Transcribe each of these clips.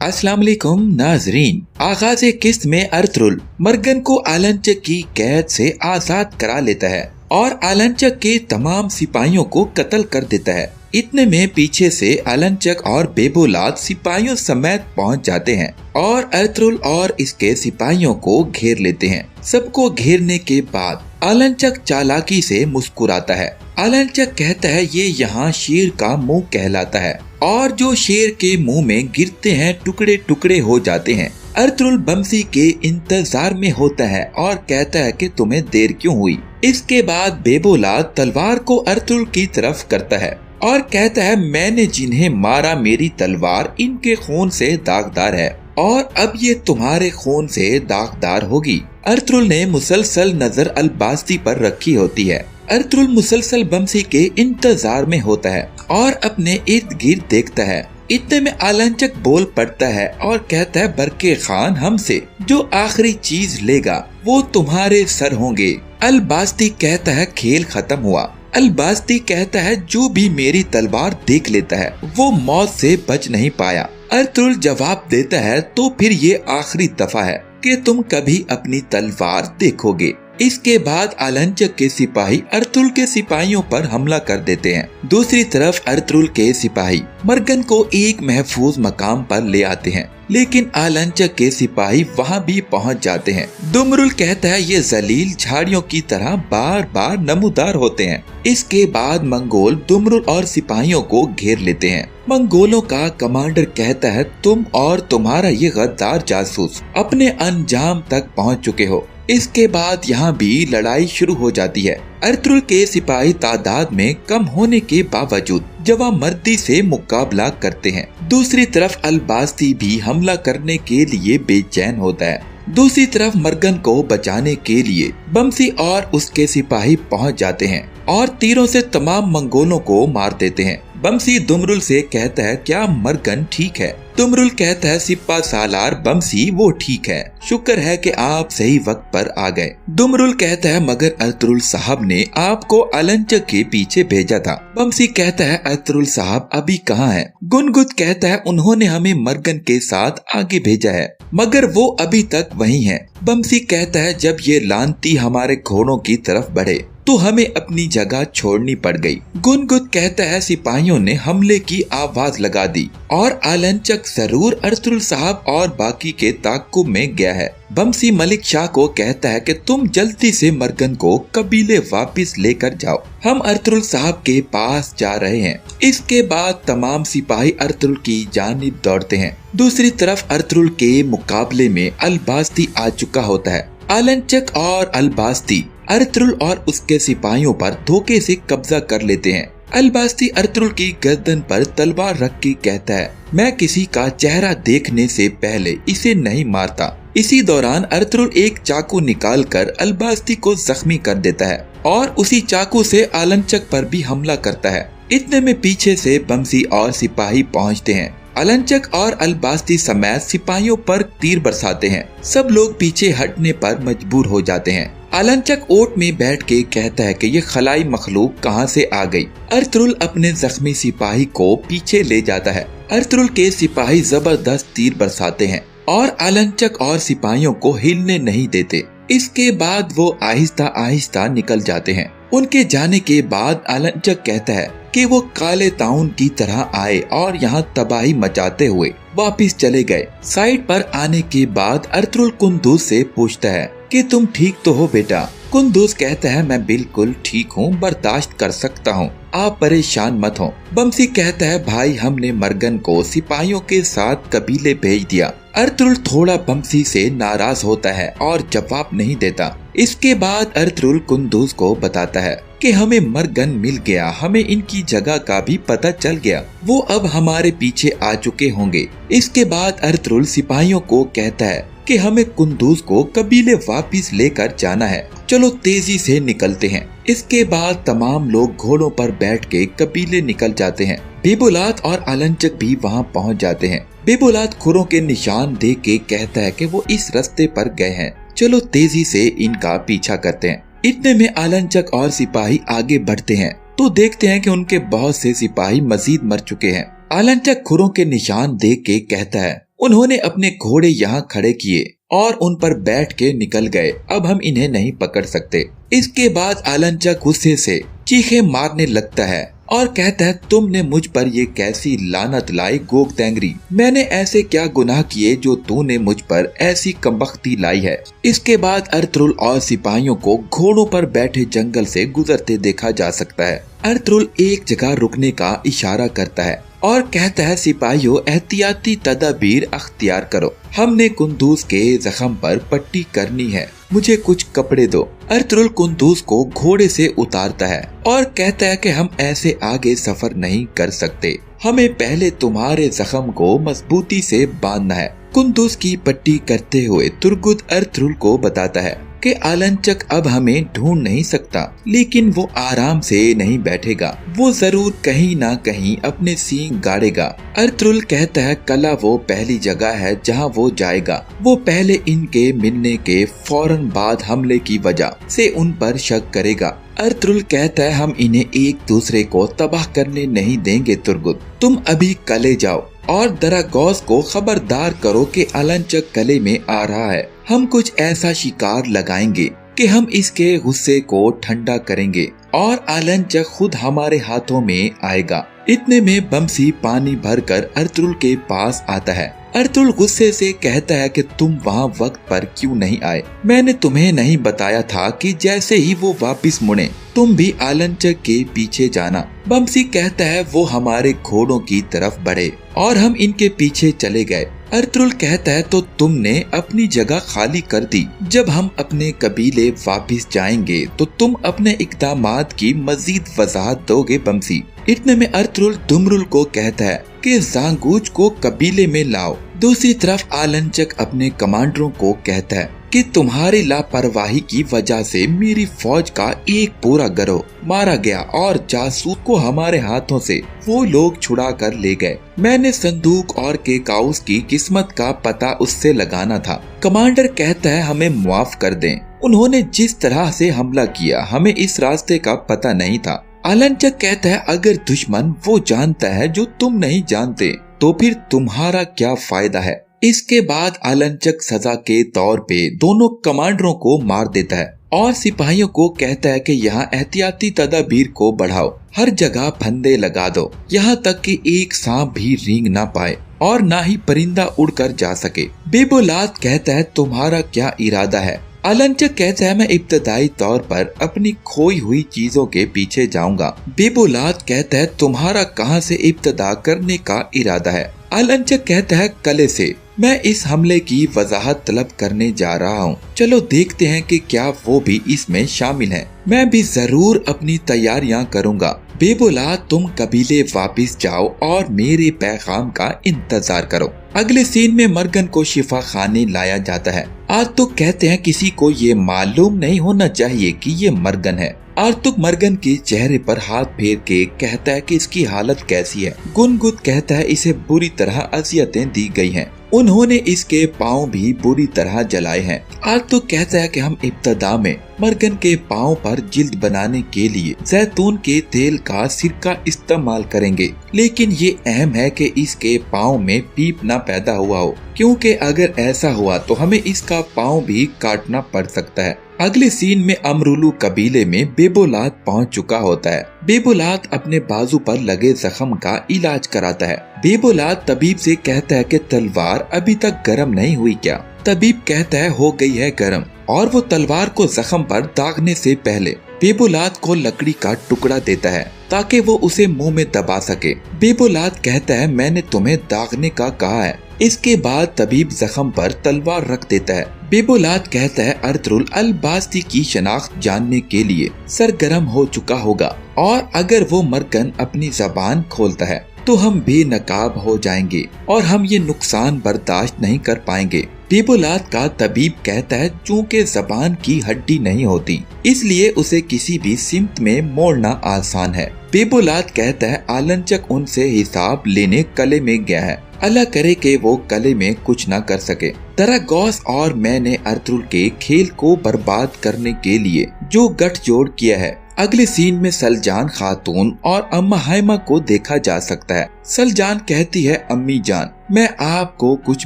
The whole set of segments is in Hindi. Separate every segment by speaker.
Speaker 1: अस्सलाम वालेकुम नाजरीन। आगाज किस्त में अर्तुगरुल मर्गन को आलंचक की कैद से आजाद करा लेता है और आलंचक के तमाम सिपाहियों को कत्ल कर देता है। इतने में पीछे से आलंचक और बेबोलाद सिपाहियों समेत पहुंच जाते हैं और अर्तुगरुल और इसके सिपाहियों को घेर लेते हैं। सबको घेरने के बाद आलंचक चालाकी से मुस्कुराता है। आलंचक कहता है ये यहाँ शेर का मुंह कहलाता है और जो शेर के मुंह में गिरते हैं टुकड़े टुकड़े हो जाते हैं। अर्तुगरुल बमसी के इंतजार में होता है और कहता है कि तुम्हें देर क्यों हुई। इसके बाद बेबोलाद तलवार को अर्तुगरुल की तरफ करता है और कहता है मैंने जिन्हें मारा मेरी तलवार इनके खून से दागदार है और अब ये तुम्हारे खून से दागदार होगी। अर्तुगरुल ने मुसलसल नजर अलबास्ती पर रखी होती है। अर्तुगरुल मुसलसल बमसी के इंतजार में होता है और अपने इर्द गिर्द देखता है। इतने में आलंचक बोल पड़ता है और कहता है बरके खान हमसे जो आखिरी चीज लेगा वो तुम्हारे सर होंगे। अलबास्ती कहता है खेल खत्म हुआ। अलबास्ती कहता है जो भी मेरी तलवार देख लेता है वो मौत से बच नहीं पाया। अर्तुगरुल जवाब देता है तो फिर ये आखिरी दफा है कि तुम कभी अपनी तलवार देखोगे। इसके बाद आलंचक के सिपाही अर्तुगरुल के सिपाहियों पर हमला कर देते हैं। दूसरी तरफ अर्तुगरुल के सिपाही मर्गन को एक महफूज मकाम पर ले आते हैं, लेकिन आलंचक के सिपाही वहां भी पहुंच जाते हैं। दुमरुल कहता है ये जलील झाड़ियों की तरह बार बार नमूदार होते हैं। इसके बाद मंगोल दुमरुल और सिपाहियों को घेर लेते हैं। मंगोलों का कमांडर कहता है तुम और तुम्हारा ये गद्दार जासूस अपने अंजाम तक पहुंच चुके हो। इसके बाद यहाँ भी लड़ाई शुरू हो जाती है। अर्तुगरुल के सिपाही तादाद में कम होने के बावजूद जवामर्दी से मुकाबला करते हैं। दूसरी तरफ अलबास्ती भी हमला करने के लिए बेचैन होता है। दूसरी तरफ मर्गन को बचाने के लिए बमसी और उसके सिपाही पहुंच जाते हैं और तीरों से तमाम मंगोलों को मार देते हैं। बमसी दुमरुल से कहता है क्या मर्गन ठीक है। दुमरुल कहता है सिपा सालार बमसी वो ठीक है, शुक्र है कि आप सही वक्त पर आ गए। दुमरुल कहता है मगर अर्तुगरुल साहब ने आपको आलंचक के पीछे भेजा था। बमसी कहता है अर्तुगरुल साहब अभी कहाँ है। गुनगुत कहता है उन्होंने हमें मर्गन के साथ आगे भेजा है मगर वो अभी तक वहीं है। बमसी कहता है जब ये लानती हमारे घोड़ों की तरफ बढ़े तो हमें अपनी जगह छोड़नी पड़ गई। गुनगुत कहता है सिपाहियों ने हमले की आवाज लगा दी और आलंचक जरूर अर्तुगरुल साहब और बाकी के ताकुब में गया है। बमसी मलिक शाह को कहता है कि तुम जल्दी से मर्गन को कबीले वापस लेकर जाओ, हम अर्तुगरुल साहब के पास जा रहे हैं। इसके बाद तमाम सिपाही अर्तुगरुल की जानिब दौड़ते हैं। दूसरी तरफ अर्तुगरुल के मुकाबले में अलबास्ती आ चुका होता है। आलंचक और अलबास्ती अर्तुगरुल और उसके सिपाहियों पर धोखे से कब्जा कर लेते हैं। अलबास्ती अर्तुगरुल की गर्दन पर तलवार रख के कहता है मैं किसी का चेहरा देखने से पहले इसे नहीं मारता। इसी दौरान अर्तुगरुल एक चाकू निकालकर अलबास्ती को जख्मी कर देता है और उसी चाकू से आलंचक पर भी हमला करता है। इतने में पीछे से बमसी और सिपाही पहुंचते हैं। आलंचक और अलबास्ती समेत सिपाहियों पर तीर बरसाते हैं। सब लोग पीछे हटने पर मजबूर हो जाते हैं। आलंचक ओट में बैठ के कहता है कि ये खलाई मखलूक कहाँ से आ गई। अर्तुगरुल अपने जख्मी सिपाही को पीछे ले जाता है। अर्तुगरुल के सिपाही जबरदस्त तीर बरसाते हैं और आलंचक और सिपाहियों को हिलने नहीं देते। इसके बाद वो आहिस्ता आहिस्ता निकल जाते हैं। उनके जाने के बाद आलंचक कहता है कि वो काले ताउन की तरह आए और यहाँ तबाही मचाते हुए वापस चले गए। साइड पर आने के बाद अर्तुगरुल कुंदूज से पूछता है कि तुम ठीक तो हो बेटा। कुंदूज कहता है मैं बिल्कुल ठीक हूँ, बर्दाश्त कर सकता हूँ, आप परेशान मत हो। बमसी कहता है भाई हमने मर्गन को सिपाहियों के साथ कबीले भेज दिया। अर्तुगरुल थोड़ा बमसी से नाराज होता है और जवाब नहीं देता। इसके बाद अर्तुगरुल कुंदूज को बताता है कि हमें मर्गन मिल गया, हमें इनकी जगह का भी पता चल गया, वो अब हमारे पीछे आ चुके होंगे। इसके बाद अर्तुगरुल सिपाहियों को कहता है कि हमें कुंदूज को कबीले वापस लेकर जाना है, चलो तेजी से निकलते हैं। इसके बाद तमाम लोग घोड़ों पर बैठ के कबीले निकल जाते हैं। बेबोलाद और आलंचक भी वहां पहुंच जाते हैं। बेबोलाद खुरों के निशान देख के कहता है कि वो इस रास्ते पर गए हैं, चलो तेजी से इनका पीछा करते हैं। इतने में आलंचक और सिपाही आगे बढ़ते हैं तो देखते हैं कि उनके बहुत से सिपाही मजीद मर चुके हैं। आलंचक खुरों के निशान देख के कहता है उन्होंने अपने घोड़े यहाँ खड़े किए और उन पर बैठ के निकल गए। अब हम इन्हें नहीं पकड़ सकते। इसके बाद आलनचक गुस्से से चीखे मारने लगता है और कहता है, तुमने मुझ पर ये कैसी लानत लाई गोग तेंगरी। मैंने ऐसे क्या गुनाह किए जो तूने मुझ पर ऐसी कमबख्ती लाई है। इसके बाद अर्तुगरुल और सिपाहियों को घोड़ों पर बैठे जंगल से गुजरते देखा जा सकता है। अर्तुगरुल एक जगह रुकने का इशारा करता है और कहता है, सिपाहियों एहतियाती तदाबीर अख्तियार करो, हमने कुंदूज के जख्म पर पट्टी करनी है, मुझे कुछ कपड़े दो। अर्तुगरुल कुंदूज को घोड़े से उतारता है और कहता है कि हम ऐसे आगे सफर नहीं कर सकते, हमें पहले तुम्हारे जख्म को मजबूती से बांधना है। कुंदूज की पट्टी करते हुए तुर्गुत अर्तुगरुल को बताता है कि आलनचक अब हमें ढूंढ नहीं सकता, लेकिन वो आराम से नहीं बैठेगा, वो जरूर कहीं ना कहीं अपने सींग गाड़ेगा। अर्तुगरुल कहता है, कला वो पहली जगह है जहां वो जाएगा, वो पहले इनके मिलने के फौरन बाद हमले की वजह से उन पर शक करेगा। अर्तुगरुल कहता है, हम इन्हें एक दूसरे को तबाह करने नहीं देंगे तुर्गुत, तुम अभी कले जाओ और दरागौस को खबरदार करो कि आलनचक कले में आ रहा है। हम कुछ ऐसा शिकार लगाएंगे कि हम इसके गुस्से को ठंडा करेंगे और आलनचक खुद हमारे हाथों में आएगा। इतने में बमसी पानी भरकर अर्तुगरुल के पास आता है। अर्तुगरुल गुस्से से कहता है कि तुम वहाँ वक्त पर क्यों नहीं आए, मैंने तुम्हें नहीं बताया था कि जैसे ही वो वापस मुड़े तुम भी आलनचक के पीछे जाना। बमसी कहता है, वो हमारे घोड़ों की तरफ बढ़े और हम इनके पीछे चले गए। अर्तुगरुल कहता है, तो तुमने अपनी जगह खाली कर दी, जब हम अपने कबीले वापस जाएंगे तो तुम अपने इक़दामात की मजीद वजाहत दोगे बमसी। इतने में अर्तुगरुल दुमरुल को कहता है कि जांगूज को कबीले में लाओ। दूसरी तरफ आलनचक अपने कमांडरों को कहता है कि तुम्हारी लापरवाही की वजह से मेरी फौज का एक पूरा गिरोह मारा गया और जासूस को हमारे हाथों से वो लोग छुड़ा कर ले गए। मैंने संदूक और केकाउस की किस्मत का पता उससे लगाना था। कमांडर कहता है, हमें माफ कर दें, उन्होंने जिस तरह से हमला किया हमें इस रास्ते का पता नहीं था। आलनचक कहता है, अगर दुश्मन वो जानता है जो तुम नहीं जानते तो फिर तुम्हारा क्या फायदा है। इसके बाद आलनचक सजा के तौर पे दोनों कमांडरों को मार देता है और सिपाहियों को कहता है कि यहाँ एहतियाती तदाबीर को बढ़ाओ, हर जगह फंदे लगा दो, यहाँ तक कि एक सांप भी रेंग ना पाए और ना ही परिंदा उड़कर जा सके। बेबोलात कहता है, तुम्हारा क्या इरादा है। आलनचक कहता है, मैं इब्तदाई तौर पर अपनी खोई हुई चीजों के पीछे जाऊंगा। बेबोलात कहता है, तुम्हारा कहां से इब्तदा करने का इरादा है। आलनचक कहता है, कले से। मैं इस हमले की वजाहत तलब करने जा रहा हूँ, चलो देखते हैं कि क्या वो भी इसमें शामिल है। मैं भी जरूर अपनी तैयारियां करूँगा। बेबोलात, तुम कबीले वापस जाओ और मेरे पैगाम का इंतजार करो। अगले सीन में मर्गन को शिफा खाने लाया जाता है। आर्तुक कहते हैं, किसी को ये मालूम नहीं होना चाहिए कि ये मर्गन है। आर्तुक मर्गन के चेहरे पर हाथ फेर के कहता है कि इसकी हालत कैसी है। गुनगुत कहता है, इसे बुरी तरह अजियतें दी गई हैं। उन्होंने इसके पाँव भी बुरी तरह जलाए हैं। आर्तुक कहता है कि हम इब्तदा में मर्गन के पाँव पर जिल्द बनाने के लिए जैतून के तेल का सिरका इस्तेमाल करेंगे, लेकिन ये अहम है कि इसके पाँव में पीप न पैदा हुआ हो, क्योंकि अगर ऐसा हुआ तो हमें इसका पाँव भी काटना पड़ सकता है। अगले सीन में अमरुलू कबीले में बेबोलात पहुंच चुका होता है। बेबोलात अपने बाजू पर लगे जख्म का इलाज कराता है। बेबोलात तबीब से कहता है कि तलवार अभी तक गर्म नहीं हुई क्या। तबीब कहता है, हो गई है गर्म, और वो तलवार को जख्म पर दागने से पहले बेबोलात को लकड़ी का टुकड़ा देता है ताकि वो उसे मुंह में दबा सके। बेबोलात कहता है, मैंने तुम्हें दागने का कहा है। इसके बाद तबीब जख्म पर तलवार रख देता है। बेबोलात कहता है, अर्तुगरुल अल-बास्ती की शनाख्त जानने के लिए सरगर्म हो चुका होगा और अगर वो मर्गन अपनी जबान खोलता है तो हम बेनकाब हो जाएंगे और हम ये नुकसान बर्दाश्त नहीं कर पाएंगे। बेबोलात का तबीब कहता है, चूँकि जबान की हड्डी नहीं होती इसलिए उसे किसी भी सिमत में मोड़ना आसान है। बेबोलात कहता है, आलनचक उनसे हिसाब लेने कले में गया है, अल्लाह करे कि वो कले में कुछ न कर सके। दरागौस और मैंने अर्तुगरुल के खेल को बर्बाद करने के लिए जो गठजोड़ किया है। अगले सीन में सलजान खातून और अम्मा हाइमा को देखा जा सकता है। सलजान कहती है, अम्मी जान, मैं आपको कुछ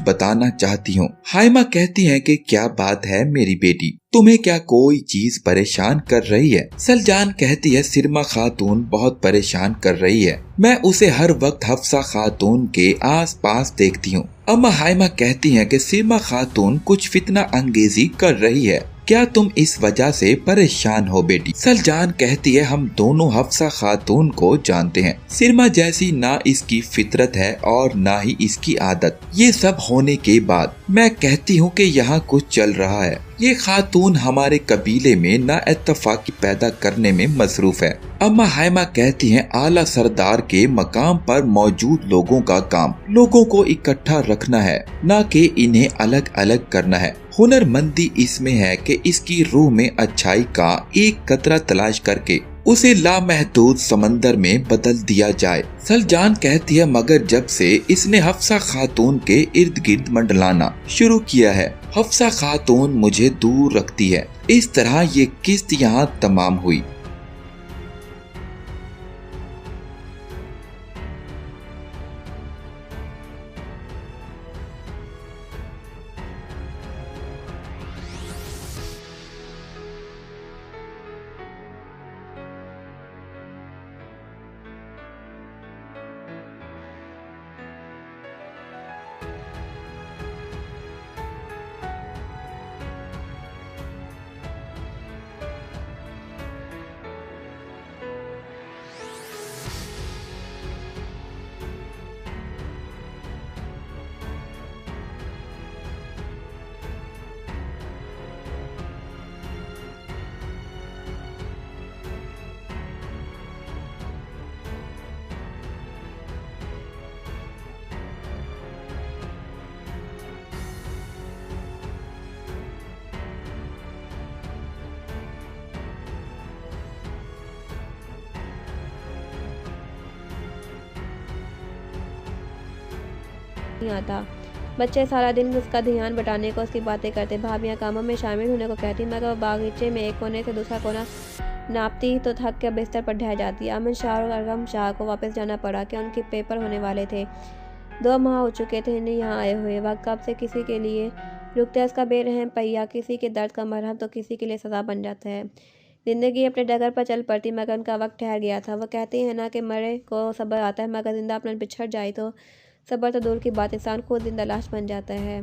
Speaker 1: बताना चाहती हूँ। हाइमा कहती है कि क्या बात है मेरी बेटी, तुम्हें क्या कोई चीज परेशान कर रही है? सलजान कहती है सिरमा खातून बहुत परेशान कर रही है, मैं उसे हर वक्त हफ्सा खातून के आस पास देखती हूँ। अम्मा हाइमा कहती है कि सिरमा खातून कुछ फितना अंगेजी कर रही है, क्या तुम इस वजह से परेशान हो बेटी? सलजान कहती है हम दोनों हफ्सा खातून को जानते हैं, सिरमा जैसी ना इसकी फितरत है और ना ही इसकी आदत। ये सब होने के बाद मैं कहती हूँ कि यहाँ कुछ चल रहा है। ये खातून हमारे कबीले में नाइत्तेफाकी पैदा करने में मसरूफ है। अम्मा हाइमा कहती हैं आला सरदार के मकाम पर मौजूद लोगों का काम लोगों को इकट्ठा रखना है, न कि इन्हें अलग अलग करना है। हुनरमंदी इसमें है कि इसकी रूह में अच्छाई का एक कतरा तलाश करके उसे लामहदूद समंदर में बदल दिया जाए। सलजान कहती है मगर जब से इसने हफ्सा खातून के इर्द गिर्द मंडलाना शुरू किया है, हफ्सा खातून मुझे दूर रखती है। इस तरह ये किस्त यहाँ तमाम हुई।
Speaker 2: नहीं आता। बच्चे सारा दिन उसका ध्यान बटाने को उसकी बातें करते, भाभियाँ कामों में शामिल होने को कहती, मगर वो बागीचे में एक कोने से दूसरा कोना नापती तो थक के बिस्तर पर ढह जाती। अमन शाह और अरगम शाह को वापस जाना पड़ा कि उनके पेपर होने वाले थे। 2 माह हो चुके थे इन्हें यहाँ आए हुए। वक्त कब से किसी के लिए रुकता है उसका बेरहम पहिया, किसी के दर्द का मरहम तो किसी के लिए सज़ा बन जाता है। ज़िंदगी अपने डगर पर चल पड़ती मगर उनका वक्त ठहर गया था। वो कहते हैं ना कि मरे को सब्र आता है, मगर जिंदा अपना बिछड़ जाए तो सब्र तो दूर की बात, इंसान खुद जिंदा लाश बन जाता है।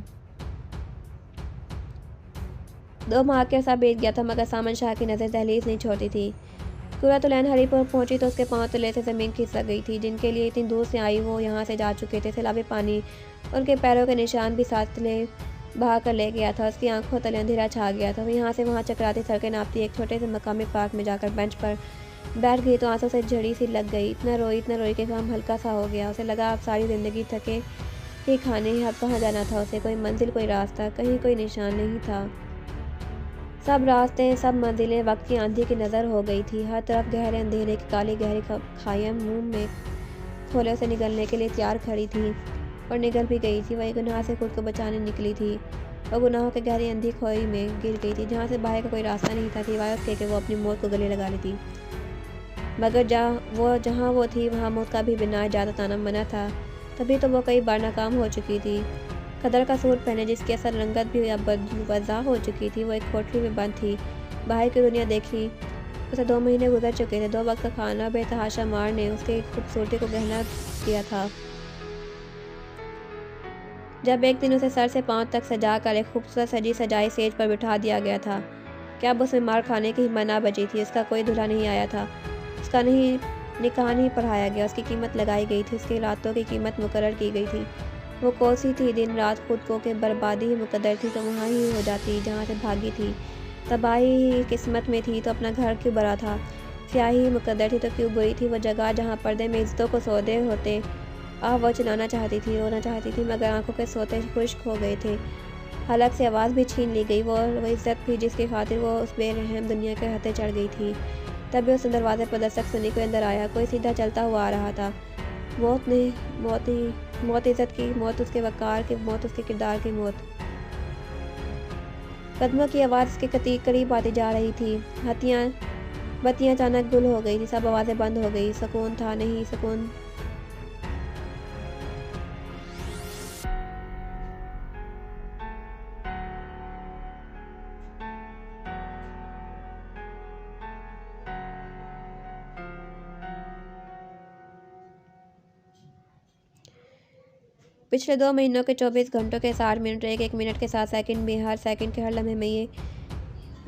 Speaker 2: 2 माह के अरसा बीत गया था मगर सामन शाह की नज़र दहलीज नहीं छोड़ती थी। कुरातुलैन हरीपुर पहुंची तो उसके पांव तले से ज़मीन खिसक गई थी। जिनके लिए इतनी दूर से आई वो यहाँ से जा चुके थे। सैलाबी पानी उनके पैरों के निशान भी साथ ले बहा कर ले गया था। उसकी आंखों तले अंधेरा छा गया था। वो यहाँ से वहाँ चकराती सड़कें नापती एक छोटे से मकामी पार्क में जाकर बेंच पर बैठ गई तो आंसू से झड़ी सी लग गई। इतना रोई कि काम हल्का सा हो गया। उसे लगा अब सारी ज़िंदगी थके ही खाने ही, अब कहाँ जाना था उसे। कोई मंजिल, कोई रास्ता, कहीं कोई निशान नहीं था। सब रास्ते, सब मंजिलें वक्त की आंधी की नज़र हो गई थी। हर तरफ गहरे अंधेरे की काली गहरी खाइयाँ मुंह में खोले से निकलने के लिए तैयार खड़ी थी और निकल भी गई थी। वही गुनाह से खुद को बचाने निकली थी और गुनाहों के गहरी अंधी खोई में गिर गई थी जहाँ से बाहर का कोई रास्ता नहीं था, सिवाय उसके कि वो अपनी मौत को गले लगा ली थी। मगर जहाँ वो थी वहाँ मौत का भी बिना इजाज़त आना मना था। तभी तो वो कई बार नाकाम हो चुकी थी। कदर का सूट पहने जिसकी असल रंगत भी अब बदवज़ा हो चुकी थी, वो एक कोठरी में बंद थी। बाहर की दुनिया देखी उसे 2 महीने गुजर चुके थे। 2 वक्त का खाना बेतहाशा मार ने उसकी खूबसूरती को गहना किया था। जब एक दिन उसे सर से पांव तक सजा कर एक खूबसूरत सजी सजाई सेज पर बिठा दिया गया था, क्या अब उसमें मार खाने की हिम्मत ना बची थी। उसका कोई दूल्हा नहीं आया था, उसका निकाह नहीं पढ़ाया गया, उसकी कीमत लगाई गई थी, उसकी रातों की कीमत मुकर्रर की गई थी। वो कोसी थी, दिन रात खुद को के बर्बादी ही मुकद्दर थी तो वहाँ ही हो जाती जहाँ से भागी थी। तबाही ही किस्मत में थी तो अपना घर क्यों बरा था। स्याही ही मुकद्दर थी तो क्यों बुरी थी वो जगह जहाँ पर्दे में इज्जतों को सौदे होते। वो चिल्लाना चाहती थी, रोना चाहती थी, मगर आंखों के सोते खुश्क हो गए थे। हलक से आवाज़ भी छीन ली गई। वो इज्जत थी जिसकी खातिर वो उस बेरहम दुनिया के हथे चढ़ गई थी। तभी उसने दरवाजे पर दस्तक सुनी, कोई अंदर आया। कोई सीधा चलता हुआ आ रहा था। मौत नहीं, मौत इज्जत की मौत, उसके वकार की मौत, उसके किरदार की मौत। कदमों की आवाज़ उसके करीब आती जा रही थी। बत्तियाँ अचानक गुल हो गई थी, सब आवाज़ें बंद हो गई। सुकून था नहीं, सुकून पिछले 2 महीनों के 24 घंटों के 60 मिनट, एक एक मिनट के 7 सेकंड में, हर सेकंड के हर लम्हे में ये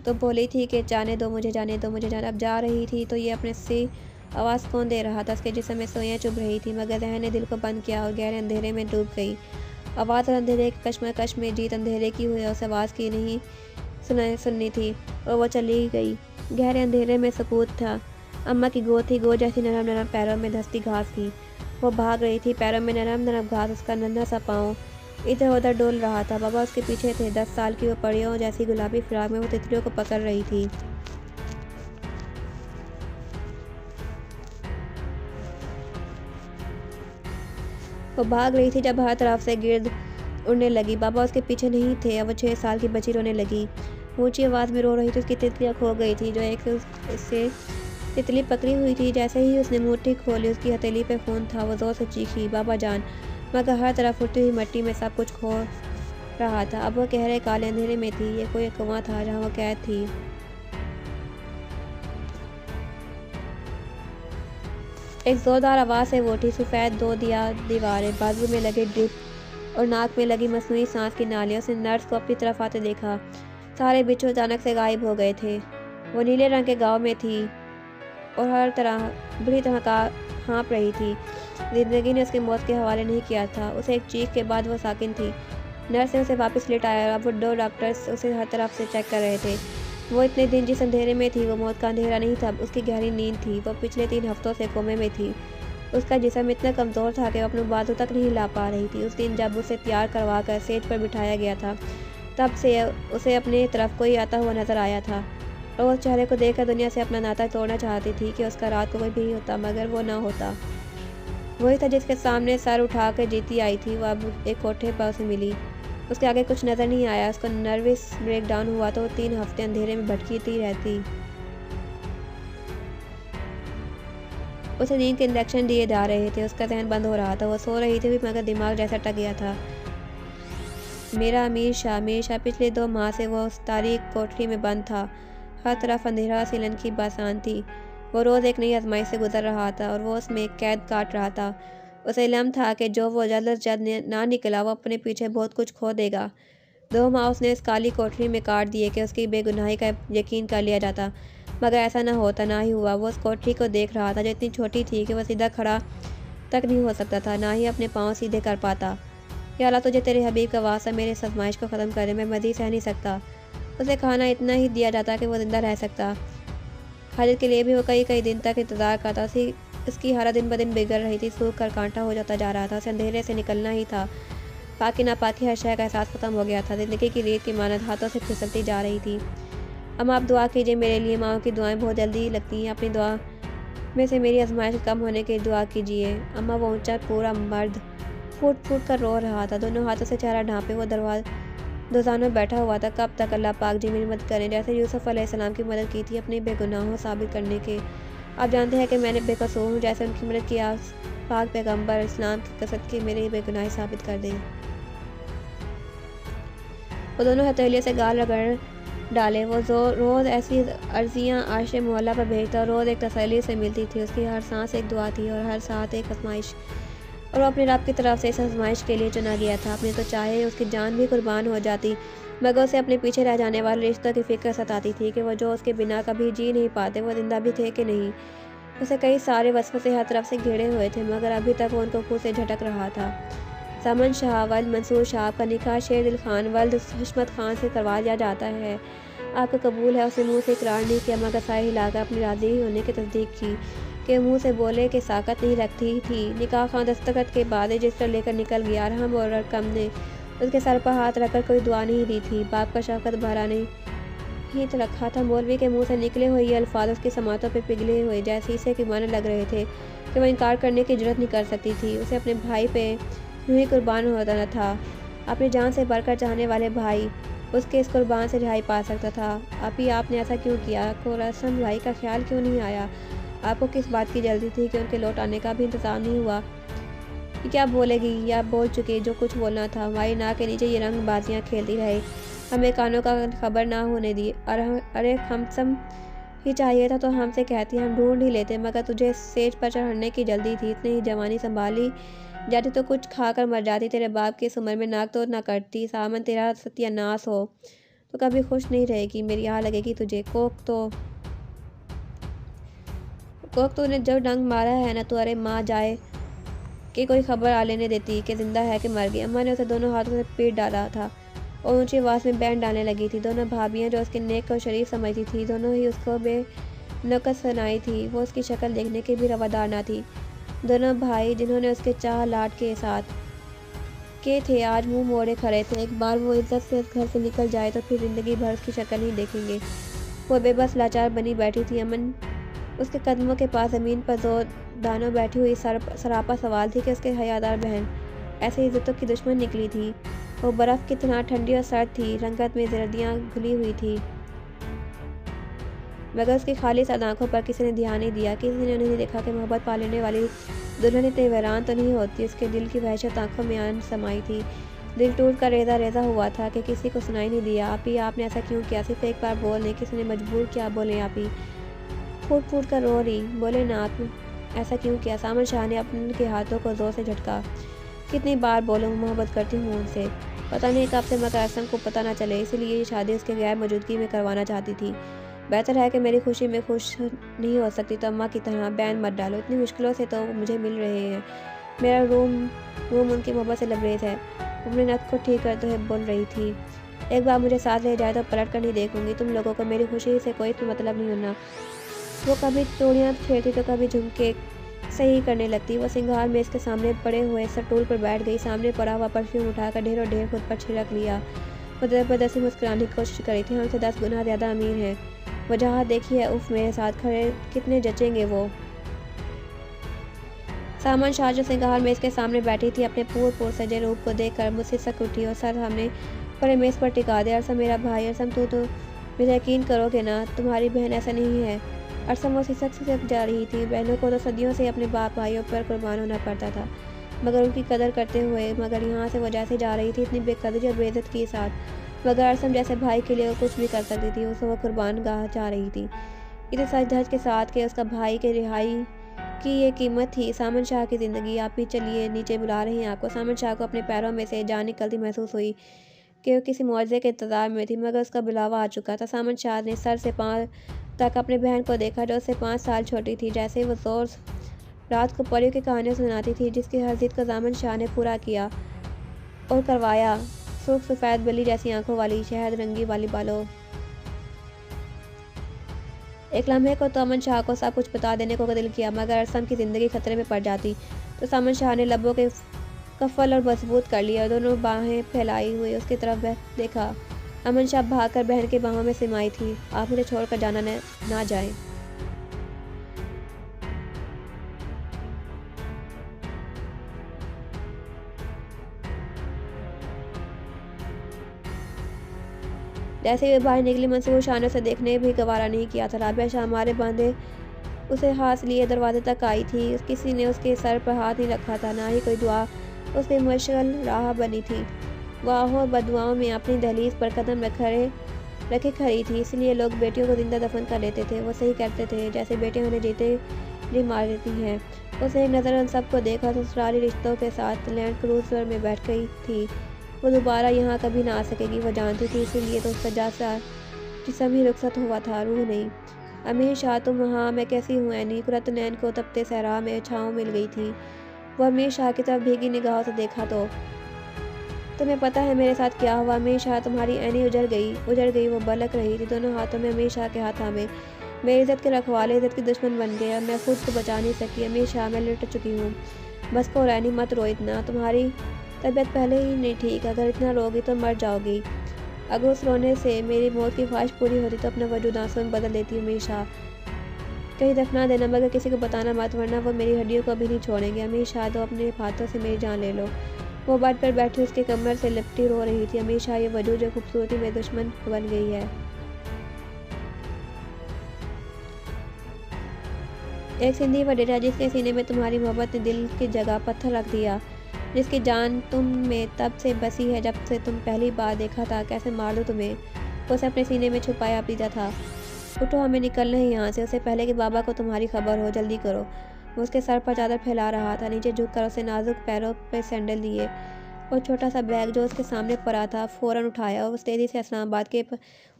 Speaker 2: तो बोली थी कि जाने दो मुझे, जाने दो मुझे, जाने। अब जा रही थी तो ये अपने से आवाज़ कौन दे रहा था? उसके जिस्म में सुइयां चुभ रही थी, मगर जहन ने दिल को बंद किया और गहरे अंधेरे में डूब गई। आवाज़ और अंधेरे की कश्मकश में जीत अंधेरे की हुई, उस आवाज़ की नहीं सुननी थी और वो चली गई। गहरे अंधेरे में सकूत था। अम्मा की गोद थी, गोद जैसी नरम नरम, पैरों में धंसती घास थी। वो भाग रही थी, पैरों में नरम नरम घास, उसका नन्हा सा पाँव इधर उधर डोल रहा था। बाबा उसके पीछे थे। 10 साल की वो परियों जैसी गुलाबी फ्राक में वो तितलियों को पकड़ रही थी। वो भाग रही थी जब हर तरफ से गिर्द उड़ने लगी। बाबा उसके पीछे नहीं थे। अब वो 6 साल की बच्ची रोने लगी, ऊंची आवाज़ में रो रही थी। उसकी तितलियाँ खो गई थी, जो एक से तितली पकड़ी हुई थी। जैसे ही उसने मुट्ठी खोली, उसकी हथेली पे खून था। वो जोर से चीखी, बाबा जान, मगर हर तरफ उठती हुई मिट्टी में सब कुछ खो रहा था। अब वो गहरे काले अंधेरे में थी। ये कोई कुआं था जहाँ वो कैद थी। एक जोरदार आवाज़ से वो उठी। सफ़ेद 2 दीवारें, बाजू में लगे ड्रिप और नाक में लगी मसनूई सांस की नालियाँ। उसने नर्स को अपनी तरफ आते देखा। सारे बिच्छू अचानक से गायब हो गए थे। वो नीले रंग के गाँव में थी और हर तरह बुरी तरह का हाँप रही थी। जिंदगी ने उसकी मौत के हवाले नहीं किया था। उसे एक चीख के बाद वो साकिन थी। नर्स ने उसे वापस लेटाया और अब वो 2 डॉक्टर्स उसे हर तरफ से चेक कर रहे थे। वो इतने दिन जिस अंधेरे में थी, वो मौत का अंधेरा नहीं था, उसकी गहरी नींद थी। वो पिछले 3 हफ्तों से कोमे में थी। उसका जिस्म इतना कमज़ोर था कि वो अपने बाजू तक नहीं ला पा रही थी। उस दिन जब उसे तैयार करवा कर सेज पर बिठाया गया था, तब से उसे अपनी तरफ कोई आता हुआ नजर आया था और वो उस चेहरे को देखकर दुनिया से अपना नाता तोड़ना चाहती थी कि उसका रात को कोई भी होता, मगर वो ना होता। वही था जिसके सामने सर उठा कर जीती आई थी। वो अब एक कोठे पर उसे मिली। उसके आगे कुछ नज़र नहीं आया। उसको नर्वस ब्रेकडाउन हुआ तो वो 3 हफ्ते अंधेरे में भटकीती रहती। उसे नींद के इंजेक्शन दिए जा रहे थे। उसका जहन बंद हो रहा था। वो सो रही थी मगर दिमाग जैसा टक गया था। मेरा अमीर शाह पिछले 2 माह से वो उस तारीक कोठरी में बंद था। हर तरफ अंधेरा, सिलन की बासान थी। वो रोज़ एक नई आजमाइश से गुजर रहा था और वो उसमें कैद काट रहा था। उसे इल्म था कि जो वो जल्द से जल्द ना निकला, वो अपने पीछे बहुत कुछ खो देगा। 2 माह उसने इस काली कोठरी में काट दिए कि उसकी बेगुनाही का यकीन कर लिया जाता, मगर ऐसा ना होता, ना ही हुआ। वो उस कोठरी को देख रहा था जो इतनी छोटी थी कि वो सीधा खड़ा तक नहीं हो सकता था, ना ही अपने पाँव सीधे कर पाता। या अल्लाह, तुझे तेरे हबीब का वास्ता, मेरे इस आजमाइश को ख़त्म करे, मैं मज़ीद सह नहीं सकता। उसे खाना इतना ही दिया जाता कि वो ज़िंदा रह सकता। खालिद के लिए भी वो कई कई दिन तक इंतज़ार करता। उसकी हालत दिन ब दिन बिगड़ रही थी, सूख कर कांटा हो जाता जा रहा था। उसे अंधेरे से निकलना ही था। पाकि नापाकी हर शय का एहसास ख़त्म हो गया था। ज़िंदगी की रेत की मानद हाथों से फिसलती जा रही थी। अम्मा, आप दुआ कीजिए मेरे लिए। माँओं की दुआएं बहुत जल्दी लगती हैं। अपनी दुआ में से मेरी आजमाइश कम होने की दुआ कीजिए। अम्मा, वो ऊंचा पूरा मर्द फूट फूट कर रो रहा था। दोनों हाथों से चेहरा ढांपे वो दोजान में बैठा हुआ था। कब तक? अल्लाह पाक जी मेरी मदद करें, जैसे यूसुफ अलैहिस्सलाम की मदद की थी अपने बेगुनाहों साबित करने के। आप जानते हैं कि मैंने बेकसूर हूँ, जैसे उनकी मदद की। पाक पैगम्बर इस्लाम की कसद की मेरी बेगुनाही साबित कर दें। वो दोनों हथेलियों से गाल रगड़ डाले। वो रोज़ ऐसी अर्जियाँ आशे मोहल्ला पर भेजता और रोज़ एक तसल्ली से मिलती थी। उसकी हर सांस एक दुआ थी और हर साथ एक आजमाइश, और वो अपने रब की तरफ से इस आजमाइश के लिए चुना गया था। अपने तो चाहे उसकी जान भी कुर्बान हो जाती, मगर उसे अपने पीछे रह जाने वाले रिश्तों की फिक्र सताती थी कि वो जो उसके बिना कभी जी नहीं पाते, वो जिंदा भी थे कि नहीं। उसे कई सारे वसवसे हर तरफ से घिरे हुए थे, मगर अभी तक वो उनको खुद से झटक रहा था। समन शाह वल्द मंसूर शाह का निकाह शेरदिल खान वल्द हशमत खान से करवा लिया जाता है। आपका कबूल है? उसने मुँह से इकरार नहीं किया, मगर साय हिलाकर अपनी राज़ी होने की तस्दीक की कि मुँह से बोले कि साकत नहीं रखती थी। निकाह खान दस्तखत के बाद रजिस्टर लेकर निकल गया। अरहम और रकम ने उसके सर पर हाथ रखकर कोई दुआ नहीं दी थी। बाप का शफकत भरा नहीं ही तो रखा था। मौलवी के मुंह से निकले हुए ये अल्फाज उसकी समातों पर पिघले हुए जैसे शीशे के माने लग रहे थे कि वह इनकार करने की जरूरत नहीं कर सकती थी। उसे अपने भाई पे यूं ही कुर्बान होता न था। अपनी जान से बढ़कर चाहने वाले भाई उसके इस कुर्बान से रिहाई पा सकता था। आपने ऐसा क्यों किया? आपको रसम भाई का ख्याल क्यों नहीं आया? आपको किस बात की जल्दी थी कि उनके लौट आने का भी इंतज़ाम नहीं हुआ? कि क्या बोलेगी या बोल चुकी जो कुछ बोलना था। हमारी नाक के नीचे ये रंगबाजियाँ खेलती रहे, हमें कानों का खबर ना होने दी। अरे हम सब ही चाहिए था तो हमसे कहती, हम ढूंढ ही लेते, मगर तुझे सेज पर चढ़ने की जल्दी थी। इतनी ही जवानी संभाली जाती तो कुछ खाकर मर जाती। तेरे बाप की इस उम्र में नाक तो ना कटती। सामन तेरा सत्यानाश हो तो कभी खुश नहीं रहेगी। मेरी यहाँ लगेगी तुझे। कोक तूने जो डंग मारा है ना, तो अरे माँ जाए कि कोई खबर आ लेने देती कि जिंदा है कि मर गई। अम्मा ने उसे दोनों हाथों से पीट डाला था और ऊंची आवाज़ में बैंड डालने लगी थी। दोनों भाभियां जो उसके नेक और शरीफ समझती थी, दोनों ही उसको बेनकस सुनाई थी। वो उसकी शक्ल देखने के भी रवादार ना थी। दोनों भाई जिन्होंने उसके चाह लाड के साथ के थे, आज मुंह मोड़े खड़े थे। एक बार वो इज्जत से इस घर से निकल जाए तो फिर जिंदगी भर उसकी शक्ल नहीं देखेंगे। वो बेबस लाचार बनी बैठी थी। अमन उसके कदमों के पास ज़मीन पर जोर दानों बैठी हुई सरापा सवाल थी कि उसके हयादार बहन ऐसे इज्जतों की दुश्मन निकली थी। वो बर्फ़ की तरह ठंडी और सर्द थी, रंगत में जर्दियाँ घुली हुई थी, मगर उसकी खाली साद आंखों पर किसी ने ध्यान नहीं दिया। किसी ने नहीं देखा कि मोहब्बत पा लेने वाली दुल्हन इतनी वीरान तो नहीं होती। उसके दिल की वहशत आंखों में आन समाई थी। दिल टूट कर रेजा रेजा हुआ था कि किसी को सुनाई नहीं दिया। आप ही आपने ऐसा क्यों किया? सिर्फ एक बार बोलने किसी ने मजबूर किया। बोले आप ही। फूट फूट कर रो रही। बोले ना आप ऐसा क्यों किया? सामन शाह ने अपने के हाथों को जोर से झटका। कितनी बार बोलूँ मोहब्बत करती हूँ उनसे, पता नहीं कब से, मगर असम को पता ना चले, इसीलिए ये शादी उसके गैर मौजूदगी में करवाना चाहती थी। बेहतर है कि मेरी खुशी में खुश नहीं हो सकती तो अम्मा की तरह बैन मत डालो। इतनी मुश्किलों से तो मुझे मिल रहे हैं। मेरा रूम उनकी मोहब्बत से लबरेज है। अपने नक को ठीक करते हुए बोल रही थी। एक बार मुझे साथ ले जाए तो पलट कर नहीं देखूंगी। तुम लोगों को मेरी खुशी से कोई मतलब नहीं होना। वो कभी चूड़ियाँ छेड़ती तो कभी झुमके सही करने लगती। वो सिंगार में इसके सामने पड़े हुए स्टूल पर बैठ गई। सामने पड़ा हुआ परफ्यूम उठाकर ढेरों ढेर खुद पर छिड़क लिया। वो जबरदस्ती मुस्कुराने की कोशिश करी थी। हमसे 10 गुना ज़्यादा अमीर है। वो जहाँ देखी है, उफ, मेरे साथ खड़े कितने जचेंगे वो। सामन शाह जो सिंगार में इसके सामने बैठी थी, अपने पूर सजे रूप को देखकर मुझसे सक उठी और सर हमने पड़े मेज़ पर टिका दिया। अरसम मेरा भाई, अरसम तू तो मुझे यकीन करोगे ना, तुम्हारी बहन ऐसा नहीं है। अरसम वो सिसक सिसक जा रही थी। बहनों को तो सदियों से अपने बाप भाइयों पर कुर्बान होना पड़ता था, मगर उनकी कदर करते हुए। मगर यहाँ से वो जैसे जा रही थी, इतनी बेकदरी और बेइज्जत के साथ। मगर अरसम जैसे भाई के लिए वो कुछ भी कर सकती थी, उसे वो कुर्बान गाह जा रही थी इतने सच धज के साथ कि उसका भाई के रिहाई की ये कीमत थी। सामन शाह की ज़िंदगी। आप ही चलिए, नीचे बुला रहे हैं आपको। सामन शाह को अपने पैरों में से जान निकलती महसूस हुई कि वो किसी मुआवजे के इंतजार में थी, मगर उसका बुलावा आ चुका था। सामन शाह ने सर से पाँव तक अपनी बहन को देखा, जो उससे 5 साल छोटी थी। जैसे वो जोर रात को परियों की कहानियाँ सुनाती थी, जिसकी हर जिद को सामन शाह ने पूरा किया और करवाया। सुर्ख सफ़ेद बली जैसी आंखों वाली, शहद रंगी वाली बालों। एक लम्हे को तो अमन शाह को सब कुछ बता देने को दिल किया, मगर अरसम की ज़िंदगी खतरे में पड़ जाती तो सामन शाह ने लबों के कफल और मजबूत कर लिया और दोनों बाहें फैलाई हुई उसकी तरफ देखा। अमन शाह भागकर बहन की बाहों में सिमाई थी। आप मुझे छोड़कर जाना ना जाए। जैसे वे बाहर निकली, मंसूर शाह ने उसे देखने भी गवारा नहीं किया था। राबिया शाह हमारे बांधे उसे हाथ लिए दरवाजे तक आई थी। किसी ने उसके सर पर हाथ नहीं रखा था, ना ही कोई दुआ उसकी मुश्किल राह बनी थी। वह और बदुआओं में अपनी दहलीज पर कदम रखे खड़ी थी। इसलिए लोग बेटियों को जिंदा दफन कर लेते थे। वो सही करते थे, जैसे बेटियां उन्हें जीते जी मार देती हैं। उसने एक नज़र उन सबको देखा। ससुराली रिश्तों के साथ लैंड क्रूजर में बैठ गई थी। वो दोबारा यहाँ कभी ना आ सकेगी, वो जानती थी। इसीलिए तो सजा सा जिसम ही रुखसत हुआ था, रूह नहीं। अमीर शाह, तुम वहाँ? मैं कैसी हूँ एनी? कुरतनैन को तपते सहरा में छाँव मिल गई थी। वो अमीर शाह की तरफ भीगी निगाहों से देखा तो तुम्हें पता है मेरे साथ क्या हुआ? अमीर शाह, तुम्हारी एनी उजड़ गई। वो बलक रही थी। दोनों हाथों में अमीर शाह के हाथ थामे। मेरी इज्जत के रखवाले इज्जत की दुश्मन बन गए। अब मैं खुद को बचा नहीं सकी। अमीर शाह, मैं लुट चुकी हूँ। बस को रैनी, मत रो इतना। तुम्हारी तबीयत पहले ही नहीं ठीक। अगर इतना रोगी तो मर जाओगी। अगर उस रोने से मेरी मौत की ख्वाहिश पूरी होती तो अपना वजूद आंसू में बदल देती। अमीर शाह, कहीं दफना देना, मगर किसी को बताना मत, वरना वो मेरी हड्डियों को भी नहीं छोड़ेंगे। अमीर शाह, तो अपने हाथों से मेरी जान ले लो। वो बेड पर बैठी उसके कमर से लिपटी रो रही थी। अमीर शाह, ये वजूद जो खूबसूरती में दुश्मन बन गई है। एक सिंधी वडेरा जिसके सीने में तुम्हारी मोहब्बत ने दिल की जगह पत्थर रख दिया, जिसकी जान तुम में तब से बसी है जब से तुम पहली बार देखा था। कैसे मार दो तुम्हें? उसे अपने सीने में छुपाया पीता था। उठो, हमें निकलना है यहाँ से, उससे पहले कि बाबा को तुम्हारी खबर हो। जल्दी करो। वो उसके सर पर चादर फैला रहा था। नीचे झुककर उसने नाजुक पैरों पर सैंडल लिए और छोटा सा बैग जो उसके सामने पड़ा था फ़ौरन उठाया और उस तेज़ी से इस्लामाबाद के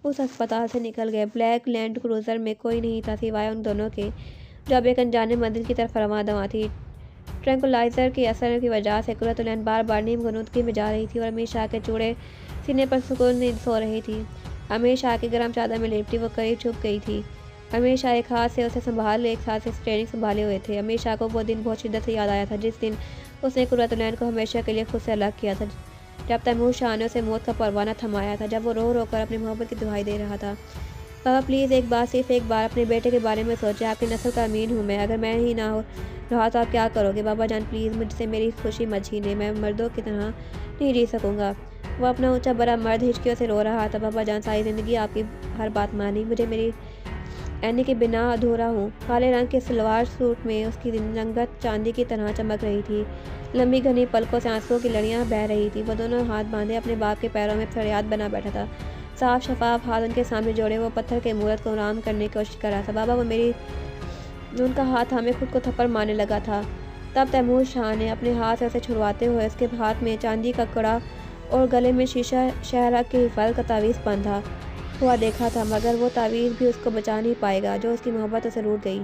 Speaker 2: उस अस्पताल से निकल गए। ब्लैक लैंड क्रूज़र में कोई नहीं था सिवाय उन दोनों के, जो अब एक अनजाने मंदिर की तरफ रवां दवा थी। ट्रैंकुलाइज़र के असर की वजह से कुर्रतुलैन बार बार नीम गनुदगी में जा रही थी और अमीर शाह के चूड़े सीने पर सुकून नींद सो रही थी। अमीर शाह की गर्म चादर में लिपटी वो करीब छुप गई थी। अमीर शाह एक हाथ से उसे संभाल एक हाथ से स्टेयरिंग संभाले हुए थे। अमीर शाह को वो दिन बहुत शिद्दत से याद आया था जिस दिन उसने कुर्रतुलैन को हमेशा के लिए खुद से अलग किया था, जब तैमूर शाह ने उसे मौत का परवाना थमाया था, जब वो रो रो कर अपनी मोहब्बत की दुहाई दे रहा था। पापा प्लीज़ एक बार, सिर्फ एक बार अपने बेटे के बारे में सोचें। आपकी नस्ल का अमीन हूँ मैं, अगर मैं ही ना हो रहा तो आप क्या करोगे? बाबा जान प्लीज़ मुझसे मेरी खुशी मत छीने, मैं मर्दों की तरह नहीं जी सकूँगा। वो अपना ऊंचा बड़ा मर्द हिचकियों से रो रहा था। बाबा जान सारी ज़िंदगी आपकी हर बात मानी, मुझे मेरी एनी के बिना अधूरा हूँ। काले रंग के सलवार सूट में उसकी रंगत चांदी की तरह चमक रही थी। लंबी घनी पलकों से आंसुओं की लड़ियाँ बह रही थी। वो दोनों हाथ बांधे अपने बाप के पैरों में फरियाद बना बैठा था। साफ शफाफ हाथ उनके सामने जोड़े वो पत्थर के मूरत को आराम करने की कोशिश कर रहा था। बाबा वो मेरी, उनका हाथ हमें खुद को थप्पड़ मारने लगा था। तब तैमूर शाह ने अपने हाथ से उसे छुड़वाते हुए उसके हाथ में चांदी का कड़ा और गले में शीशा शहरा की हिफाजत का तावीज़ बांधा हुआ देखा था, मगर वो तावीज़ भी उसको बचा नहीं पाएगा जो उसकी मोहब्बत उसे रूठ गई।